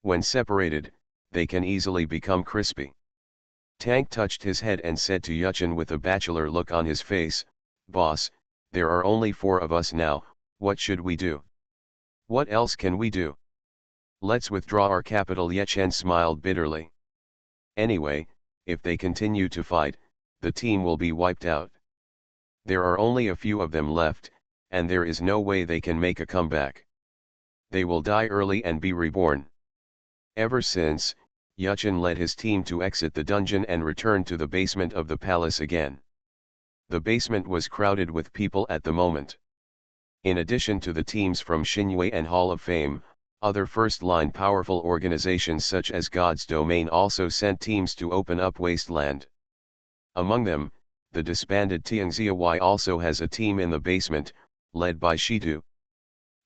A: When separated, they can easily become crispy. Tank touched his head and said to Ye Chen with a bachelor look on his face, "Boss, there are only 4 of us now, what should we do? What else can we do? Let's withdraw our capital." Ye Chen smiled bitterly. Anyway, if they continue to fight, the team will be wiped out. There are only a few of them left, and there is no way they can make a comeback. They will die early and be reborn. Ever since, Ye Chen led his team to exit the dungeon and return to the basement of the palace again. The basement was crowded with people at the moment. In addition to the teams from Xinhui and Hall of Fame, other first-line powerful organizations such as God's Domain also sent teams to open up Wasteland. Among them, the disbanded Tianxiaoy also has a team in the basement, led by Shitu.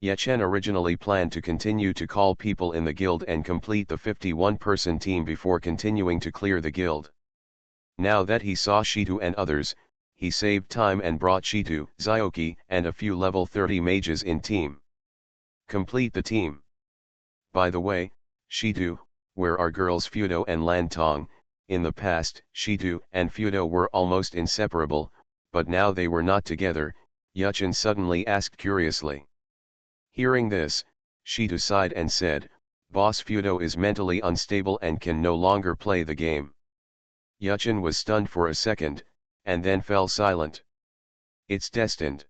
A: Yechen originally planned to continue to call people in the guild and complete the 51-person team before continuing to clear the guild. Now that he saw Shitu and others, he saved time and brought Shitu, Zyoki, and a few level 30 mages in team. Complete the team. By the way, Shitu, where are girls Fudo and Lantong? In the past, Shitu and Fudo were almost inseparable, but now they were not together, Yuchen suddenly asked curiously. Hearing this, Shitu sighed and said, Boss Fudo is mentally unstable and can no longer play the game. Yuchen was stunned for a second, and then fell silent. It's destined.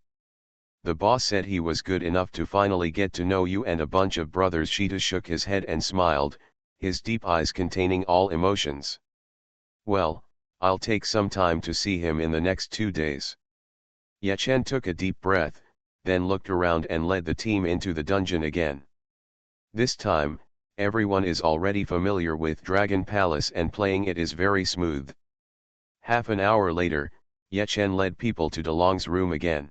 A: The boss said he was good enough to finally get to know you and a bunch of brothers. Shitu shook his head and smiled, his deep eyes containing all emotions. Well, I'll take some time to see him in the next 2 days. Yechen took a deep breath, then looked around and led the team into the dungeon again. This time, everyone is already familiar with Dragon Palace and playing it is very smooth. Half an hour later, Yechen led people to DeLong's room again.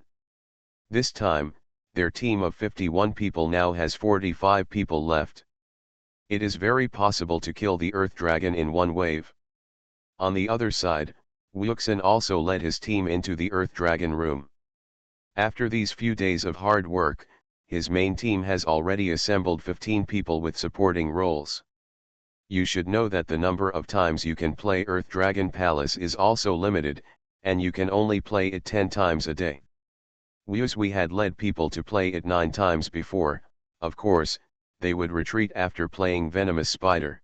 A: This time, their team of 51 people now has 45 people left. It is very possible to kill the Earth Dragon in one wave. On the other side, Wuxin also led his team into the Earth Dragon room. After these few days of hard work, his main team has already assembled 15 people with supporting roles. You should know that the number of times you can play Earth Dragon Palace is also limited, and you can only play it 10 times a day. We had led people to play it 9 times before, of course, they would retreat after playing Venomous Spider.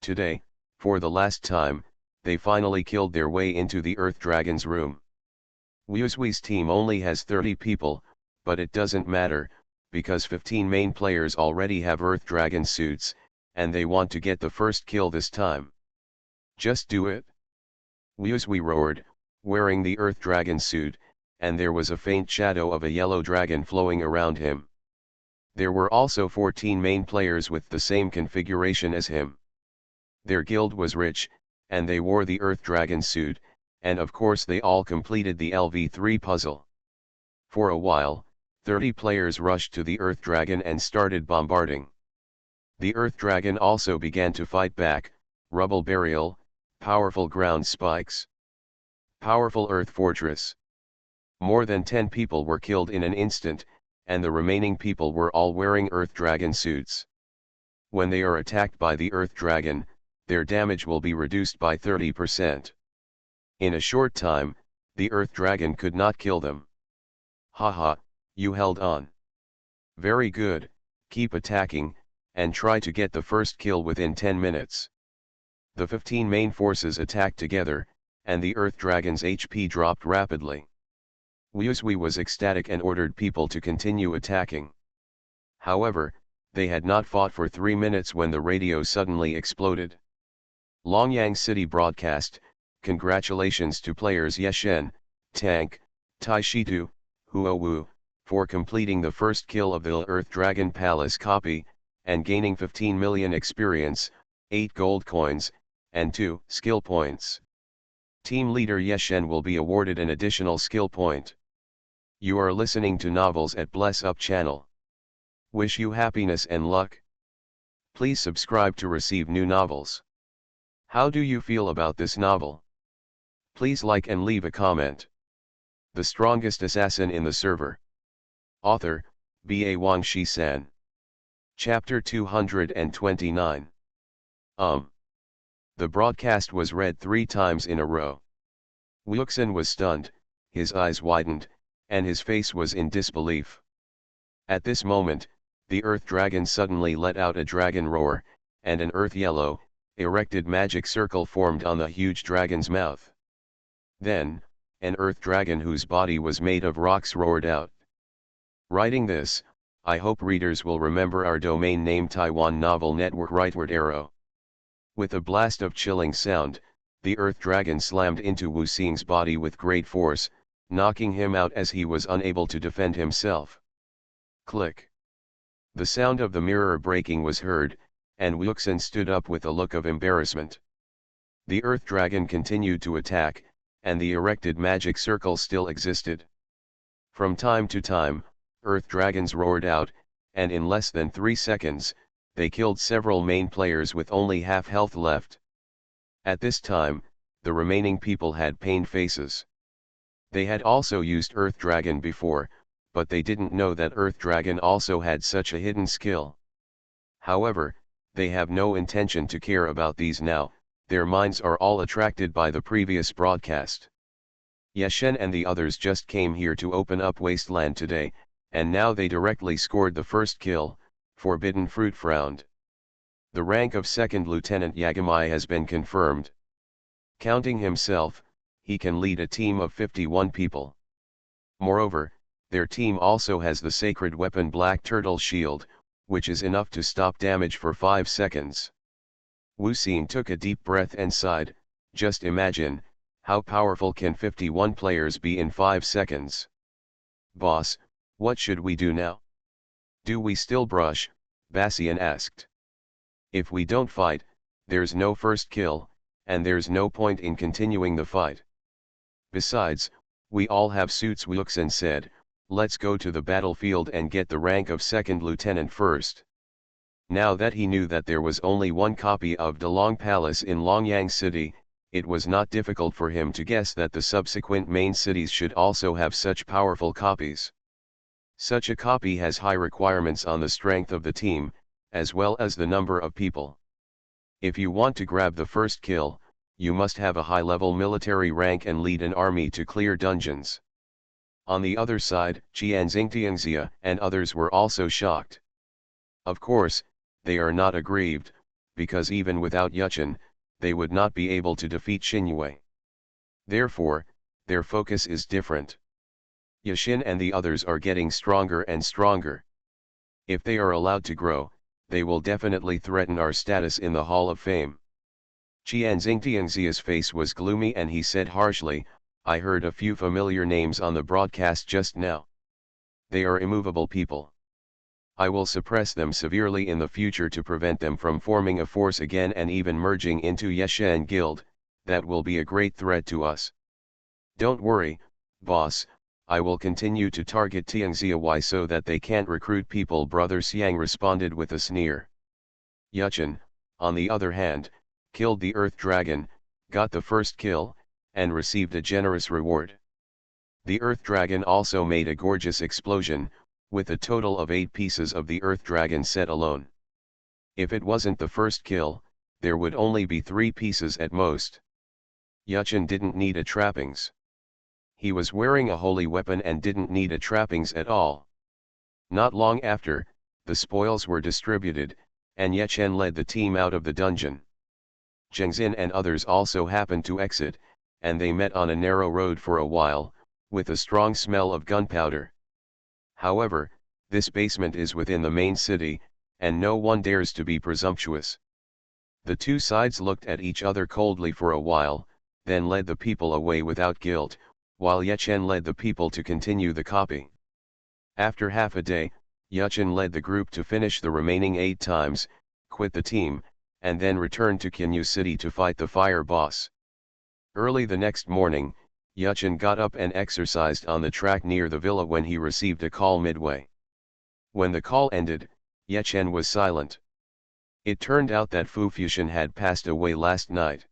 A: Today, for the last time, they finally killed their way into the Earth Dragon's room. Wui's team only has 30 people, but it doesn't matter, because 15 main players already have Earth Dragon suits, and they want to get the first kill this time. Just do it. Wui roared, wearing the Earth Dragon suit, and there was a faint shadow of a yellow dragon flowing around him. There were also 14 main players with the same configuration as him. Their guild was rich, and they wore the Earth Dragon suit, and of course they all completed the LV3 puzzle. For a while, 30 players rushed to the Earth Dragon and started bombarding. The Earth Dragon also began to fight back, rubble burial, powerful ground spikes, powerful earth fortress. More than 10 people were killed in an instant, and the remaining people were all wearing Earth Dragon suits. When they are attacked by the Earth Dragon, their damage will be reduced by 30%. In a short time, the Earth Dragon could not kill them. Haha, you held on. Very good, keep attacking, and try to get the first kill within 10 minutes. The 15 main forces attacked together, and the Earth Dragon's HP dropped rapidly. Wui was ecstatic and ordered people to continue attacking. However, they had not fought for 3 minutes when the radio suddenly exploded. Longyang City broadcast, congratulations to players Yeshen, Tank, Tai Shitu, Huo Wu, for completing the first kill of the Earth Dragon Palace copy, and gaining 15 million experience, 8 gold coins, and 2 skill points. Team leader Yeshen will be awarded an additional skill point. You are listening to Novels at Bless Up channel. Wish you happiness and luck. Please subscribe to receive new novels. How do you feel about this novel? Please like and leave a comment. The strongest assassin in the server. Author, B.A. Wang Shi-san. Chapter 229. The broadcast was read 3 times in a row. Wuxin was stunned, his eyes widened, and his face was in disbelief. At this moment, the Earth Dragon suddenly let out a dragon roar, and an earth yellow, erected magic circle formed on the huge dragon's mouth. Then, an Earth Dragon whose body was made of rocks roared out. Writing this, I hope readers will remember our domain name Taiwan Novel Network rightward arrow. With a blast of chilling sound, the Earth Dragon slammed into Wu Xing's body with great force, knocking him out as he was unable to defend himself. Click. The sound of the mirror breaking was heard, and Wuxin stood up with a look of embarrassment. The Earth Dragon continued to attack, and the erected magic circle still existed. From time to time, earth dragons roared out, and in less than 3 seconds, they killed several main players with only half health left. At this time, the remaining people had pained faces. They had also used Earth Dragon before, but they didn't know that Earth Dragon also had such a hidden skill. However, they have no intention to care about these now, their minds are all attracted by the previous broadcast. Yeshen and the others just came here to open up Wasteland today, and now they directly scored the first kill. Forbidden Fruit frowned. The rank of Second Lieutenant Yagamai has been confirmed. Counting himself, he can lead a team of 51 people. Moreover, their team also has the sacred weapon Black Turtle Shield, which is enough to stop damage for 5 seconds. Wu Xing took a deep breath and sighed, just imagine, how powerful can 51 players be in 5 seconds? Boss, what should we do now? Do we still brush? Bassian asked. If we don't fight, there's no first kill, and there's no point in continuing the fight. Besides, we all have suits. Wu Xing said, let's go to the battlefield and get the rank of second lieutenant first. Now that he knew that there was only one copy of Dalong Palace in Longyang City, it was not difficult for him to guess that the subsequent main cities should also have such powerful copies. Such a copy has high requirements on the strength of the team, as well as the number of people. If you want to grab the first kill, you must have a high-level military rank and lead an army to clear dungeons. On the other side, Qianxingtianxia and others were also shocked. Of course, they are not aggrieved, because even without Yuchen, they would not be able to defeat Xinyue. Therefore, their focus is different. Yashin and the others are getting stronger and stronger. If they are allowed to grow, they will definitely threaten our status in the Hall of Fame. Qianxingtianxia's face was gloomy and he said harshly, I heard a few familiar names on the broadcast just now. They are immovable people. I will suppress them severely in the future to prevent them from forming a force again and even merging into Yeshen Guild. That will be a great threat to us. Don't worry, boss, I will continue to target Tianxia so that they can't recruit people. Brother Xiang responded with a sneer. Yuchen, on the other hand, killed the Earth Dragon, got the first kill, and received a generous reward. The Earth Dragon also made a gorgeous explosion, with a total of 8 pieces of the Earth Dragon set alone. If it wasn't the first kill, there would only be 3 pieces at most. Yuchen didn't need a trappings. He was wearing a holy weapon and didn't need a trappings at all. Not long after, the spoils were distributed, and Yechen led the team out of the dungeon. Zhengzin and others also happened to exit, and they met on a narrow road for a while, with a strong smell of gunpowder. However, this basement is within the main city, and no one dares to be presumptuous. The two sides looked at each other coldly for a while, then led the people away without guilt, while Yechen led the people to continue the copy. After half a day, Yechen led the group to finish the remaining 8 times, quit the team, and then returned to Kinyu City to fight the fire boss. Early the next morning, Yechen got up and exercised on the track near the villa when he received a call midway. When the call ended, Yechen was silent. It turned out that Fu Fuxian had passed away last night.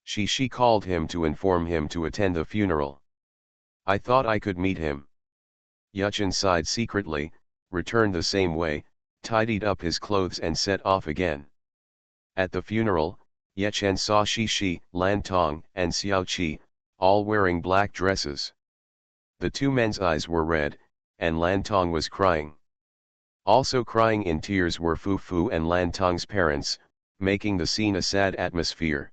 A: She called him to inform him to attend the funeral. I thought I could meet him. Yechen sighed secretly, returned the same way, tidied up his clothes and set off again. At the funeral, Yechen saw Shi, Lan Tong, and Xiao Qi, all wearing black dresses. The 2 men's eyes were red, and Lan Tong was crying. Also crying in tears were Fu Fu and Lan Tong's parents, making the scene a sad atmosphere.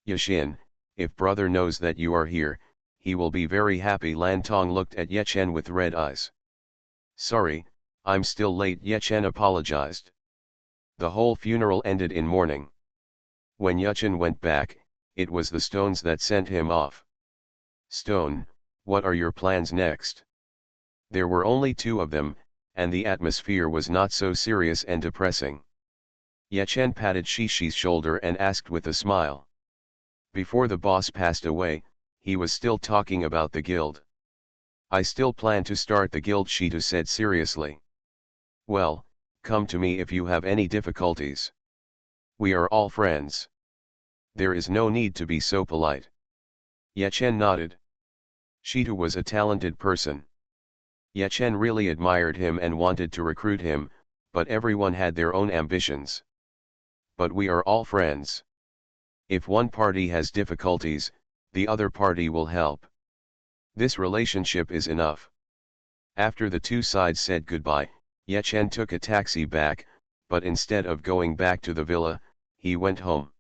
A: Yashin, if brother knows that you are here, he will be very happy. Lan Tong looked at Yechen with red eyes. Sorry, I'm still late. Yechen apologized. The whole funeral ended in mourning. When Yechen went back, it was the stones that sent him off. Stone, what are your plans next? There were only 2 of them, and the atmosphere was not so serious and depressing. Yechen patted Shishi's shoulder and asked with a smile. Before the boss passed away, he was still talking about the guild. I still plan to start the guild, Shitu said seriously. Well, come to me if you have any difficulties. We are all friends. There is no need to be so polite. Yechen nodded. Shitu was a talented person. Yechen really admired him and wanted to recruit him, but everyone had their own ambitions. But we are all friends. If one party has difficulties, the other party will help. This relationship is enough. After the two sides said goodbye, Yechen took a taxi back, but instead of going back to the villa, he went home.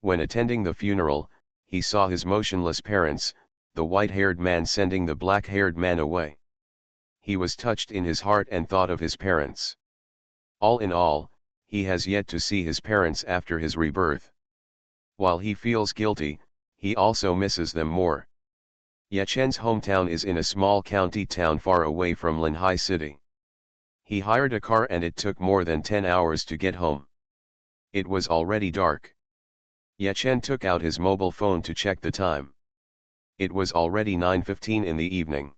A: When attending the funeral, he saw his motionless parents, the white-haired man sending the black-haired man away. He was touched in his heart and thought of his parents. All in all, he has yet to see his parents after his rebirth. While he feels guilty, he also misses them more. Yechen's hometown is in a small county town far away from Linhai City. He hired a car and it took more than 10 hours to get home. It was already dark. Yechen took out his mobile phone to check the time. It was already 9:15 in the evening.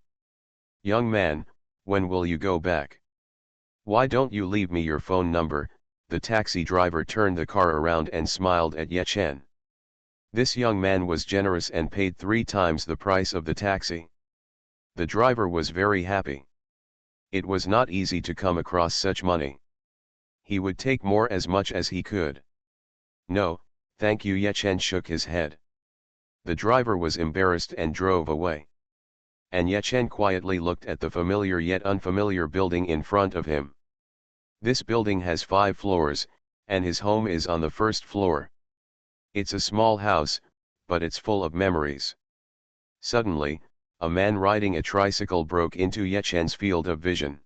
A: Young man, when will you go back? Why don't you leave me your phone number? The taxi driver turned the car around and smiled at Yechen. This young man was generous and paid 3 times the price of the taxi. The driver was very happy. It was not easy to come across such money. He would take more as much as he could. No, thank you. Yechen shook his head. The driver was embarrassed and drove away. And Yechen quietly looked at the familiar yet unfamiliar building in front of him. This building has 5 floors, and his home is on the first floor. It's a small house, but it's full of memories. Suddenly, a man riding a tricycle broke into Yechen's field of vision.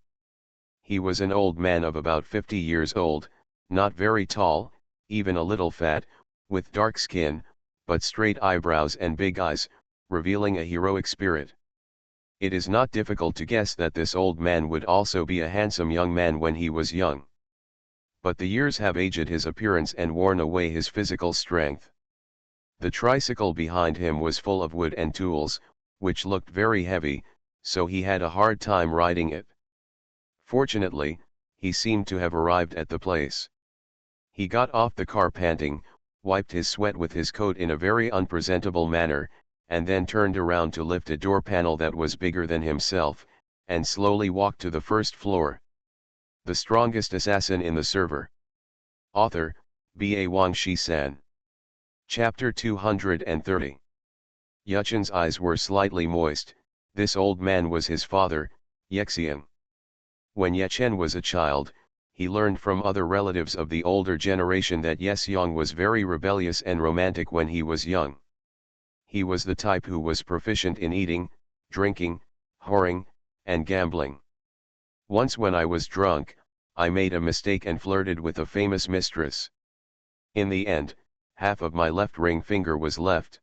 A: He was an old man of about 50 years old, not very tall, even a little fat, with dark skin, but straight eyebrows and big eyes, revealing a heroic spirit. It is not difficult to guess that this old man would also be a handsome young man when he was young. But the years have aged his appearance and worn away his physical strength. The tricycle behind him was full of wood and tools, which looked very heavy, so he had a hard time riding it. Fortunately, he seemed to have arrived at the place. He got off the car panting, wiped his sweat with his coat in a very unpresentable manner, and then turned around to lift a door panel that was bigger than himself, and slowly walked to the first floor. The strongest assassin in the server. Author, B.A. Wang Shi-san. Chapter 230. Yechen's eyes were slightly moist. This old man was his father, Yexiang. When Yechen was a child, he learned from other relatives of the older generation that Yexiang was very rebellious and romantic when he was young. He was the type who was proficient in eating, drinking, whoring, and gambling. Once when I was drunk, I made a mistake and flirted with a famous mistress. In the end, half of my left ring finger was left.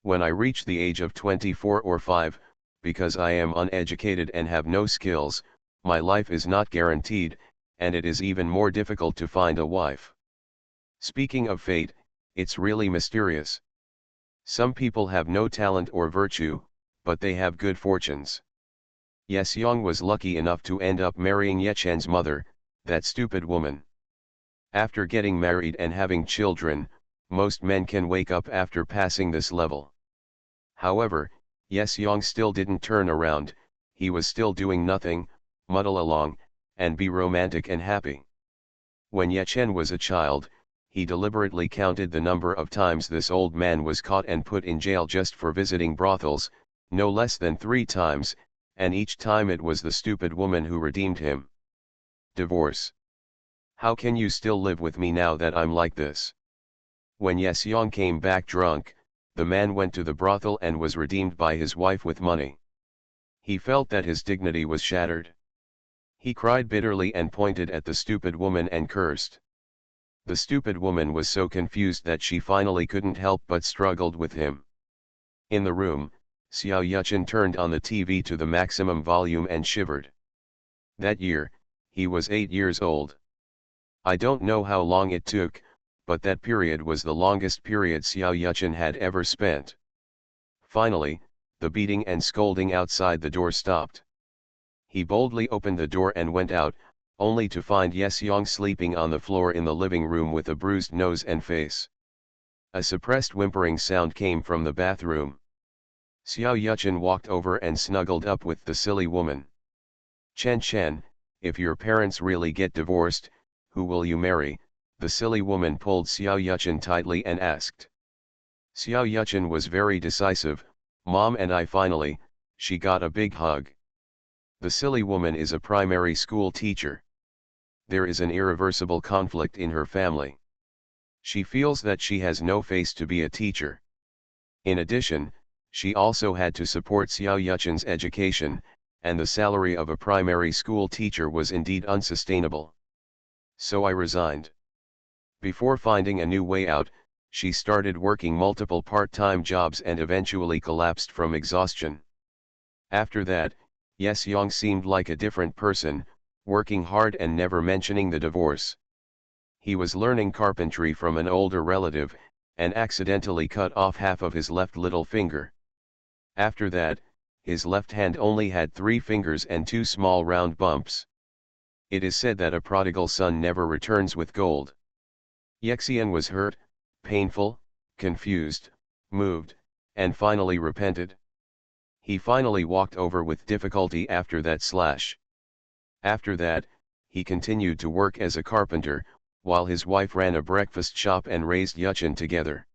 A: When I reached the age of 24 or 5, because I am uneducated and have no skills, my life is not guaranteed, and it is even more difficult to find a wife. Speaking of fate, it's really mysterious. Some people have no talent or virtue, but they have good fortunes. Yexiang was lucky enough to end up marrying Yechen's mother, that stupid woman. After getting married and having children, most men can wake up after passing this level. However, Yexiang still didn't turn around. He was still doing nothing, muddle along, and be romantic and happy. When Yechen was a child, he deliberately counted the number of times this old man was caught and put in jail just for visiting brothels, no less than 3 times, and each time it was the stupid woman who redeemed him. Divorce. How can you still live with me now that I'm like this? When Yexiang came back drunk, the man went to the brothel and was redeemed by his wife with money. He felt that his dignity was shattered. He cried bitterly and pointed at the stupid woman and cursed. The stupid woman was so confused that she finally couldn't help but struggled with him. In the room, Xiao Yuchen turned on the TV to the maximum volume and shivered. That year, he was 8 years old. I don't know how long it took, but that period was the longest period Xiao Yuchen had ever spent. Finally, the beating and scolding outside the door stopped. He boldly opened the door and went out, only to find Yeseong sleeping on the floor in the living room with a bruised nose and face. A suppressed whimpering sound came from the bathroom. Xiao Yuchen walked over and snuggled up with the silly woman. Chen, if your parents really get divorced, who will you marry? The silly woman pulled Xiao Yuchen tightly and asked. Xiao Yuchen was very decisive. Mom and I finally. She got a big hug. The silly woman is a primary school teacher. There is an irreversible conflict in her family. She feels that she has no face to be a teacher. In addition, she also had to support Xiao Yuchen's education, and the salary of a primary school teacher was indeed unsustainable. So I resigned. Before finding a new way out, she started working multiple part-time jobs and eventually collapsed from exhaustion. After that, Yeseong seemed like a different person, working hard and never mentioning the divorce. He was learning carpentry from an older relative, and accidentally cut off half of his left little finger. After that, his left hand only had 3 fingers and 2 small round bumps. It is said that a prodigal son never returns with gold. Yeseong was hurt, painful, confused, moved, and finally repented. He finally walked over with difficulty after that slash. After that, he continued to work as a carpenter, while his wife ran a breakfast shop and raised Yuchen together.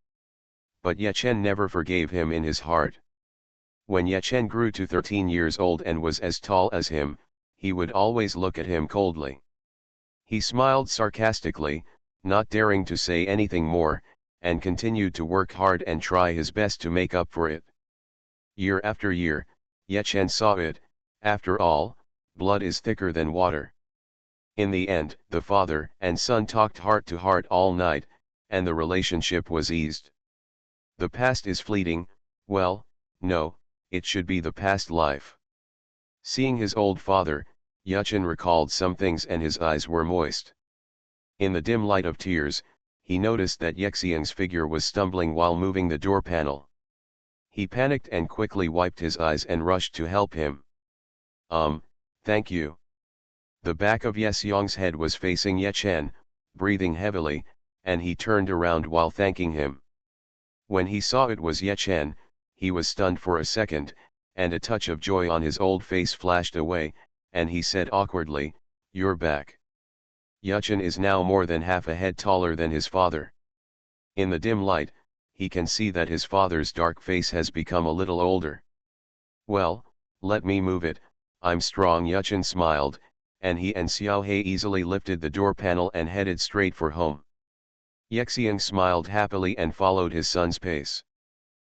A: But Yechen never forgave him in his heart. When Yechen grew to 13 years old and was as tall as him, he would always look at him coldly. He smiled sarcastically, not daring to say anything more, and continued to work hard and try his best to make up for it. Year after year, Yechen saw it. After all, blood is thicker than water. In the end, the father and son talked heart to heart all night, and the relationship was eased. The past is fleeting. Well, no, it should be the past life. Seeing his old father, Yuchen recalled some things and his eyes were moist. In the dim light of tears, he noticed that Yeseong's figure was stumbling while moving the door panel. He panicked and quickly wiped his eyes and rushed to help him. Thank you. The back of Yeseong's head was facing Yechen, breathing heavily, and he turned around while thanking him. When he saw it was Yechen, he was stunned for a second, and a touch of joy on his old face flashed away, and he said awkwardly, "You're back." Yuchen is now more than half a head taller than his father. In the dim light, he can see that his father's dark face has become a little older. "Well, let me move it, I'm strong," Yuchen smiled, and he and Xiaohe easily lifted the door panel and headed straight for home. Yeseong smiled happily and followed his son's pace.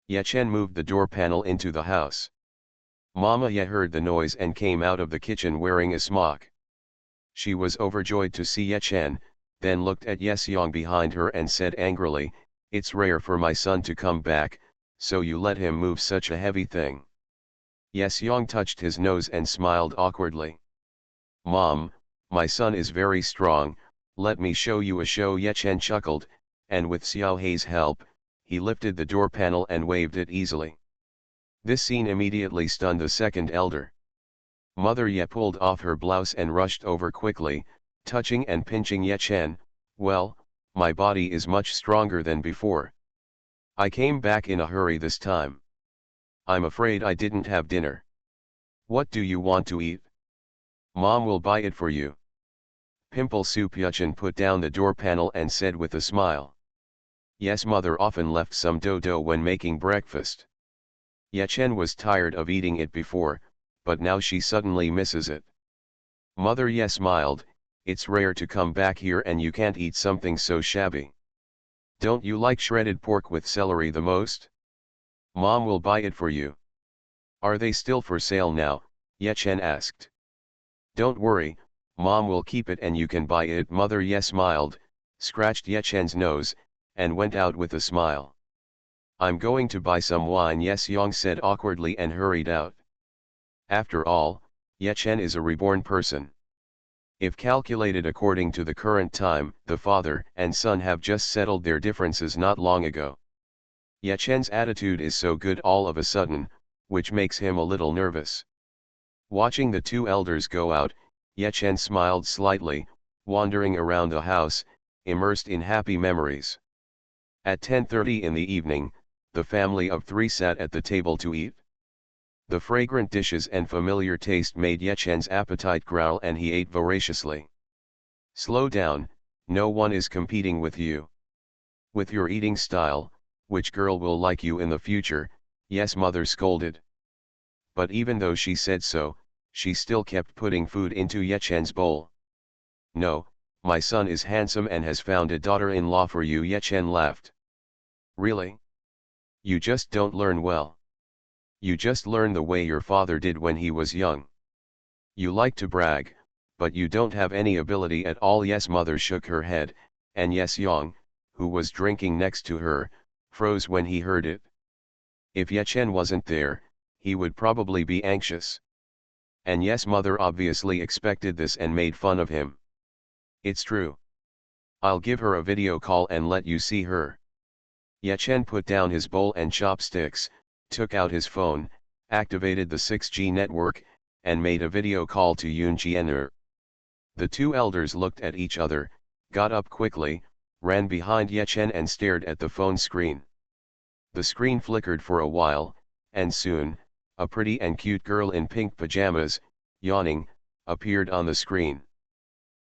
A: Yechen moved the door panel into the house. Mama Ye heard the noise and came out of the kitchen wearing a smock. She was overjoyed to see Yechen, then looked at Yeseong behind her and said angrily, "It's rare for my son to come back, so you let him move such a heavy thing." Yeseong touched his nose and smiled awkwardly. "Mom, my son is very strong, let me show you a show." Yechen chuckled, and with Xiaohe's help, he lifted the door panel and waved it easily. This scene immediately stunned the second elder. Mother Ye pulled off her blouse and rushed over quickly, touching and pinching Yechen. "Well, my body is much stronger than before. I came back in a hurry this time. I'm afraid I didn't have dinner. What do you want to eat? Mom will buy it for you." Pimple Soup. Yuchen put down the door panel and said with a smile. Yes, mother often left some dough when making breakfast. Yechen was tired of eating it before, but now she suddenly misses it. Mother Ye smiled, "It's rare to come back here and you can't eat something so shabby. Don't you like shredded pork with celery the most? Mom will buy it for you." "Are they still for sale now?" Yechen asked. "Don't worry, Mom will keep it and you can buy it." Mother Ye smiled, scratched Yechen's nose, and went out with a smile. "I'm going to buy some wine," Yeseong said awkwardly and hurried out. After all, Yechen is a reborn person. If calculated according to the current time, the father and son have just settled their differences not long ago. Yechen's attitude is so good all of a sudden, which makes him a little nervous. Watching the two elders go out, Yechen smiled slightly, wandering around the house, immersed in happy memories. At 10:30 in the evening, the family of three sat at the table to eat. The fragrant dishes and familiar taste made Yechen's appetite growl and he ate voraciously. Slow down, no one is competing with you. With your eating style, which girl will like you in the future? Yes, mother scolded. But even though she said so, she still kept putting food into Yechen's bowl. No, my son is handsome and has found a daughter-in-law for you, Yechen laughed. Really? You just don't learn well. You just learn the way your father did when he was young. You like to brag, but you don't have any ability at all. Yes, mother shook her head, and Yes Yang, who was drinking next to her, froze when he heard it. If Yechen wasn't there, he would probably be anxious. And Yes, mother obviously expected this and made fun of him. It's true. I'll give her a video call and let you see her. Yechen put down his bowl and chopsticks, took out his phone, activated the 6G network, and made a video call to Yoon Jian'er. The two elders looked at each other, got up quickly, ran behind Yechen and stared at the phone screen. The screen flickered for a while, and soon, a pretty and cute girl in pink pajamas, yawning, appeared on the screen.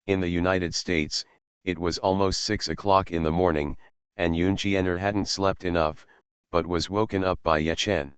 A: In the United States, it was almost 6 o'clock in the morning, and Yoon Jian'er hadn't slept enough, but was woken up by Yechen.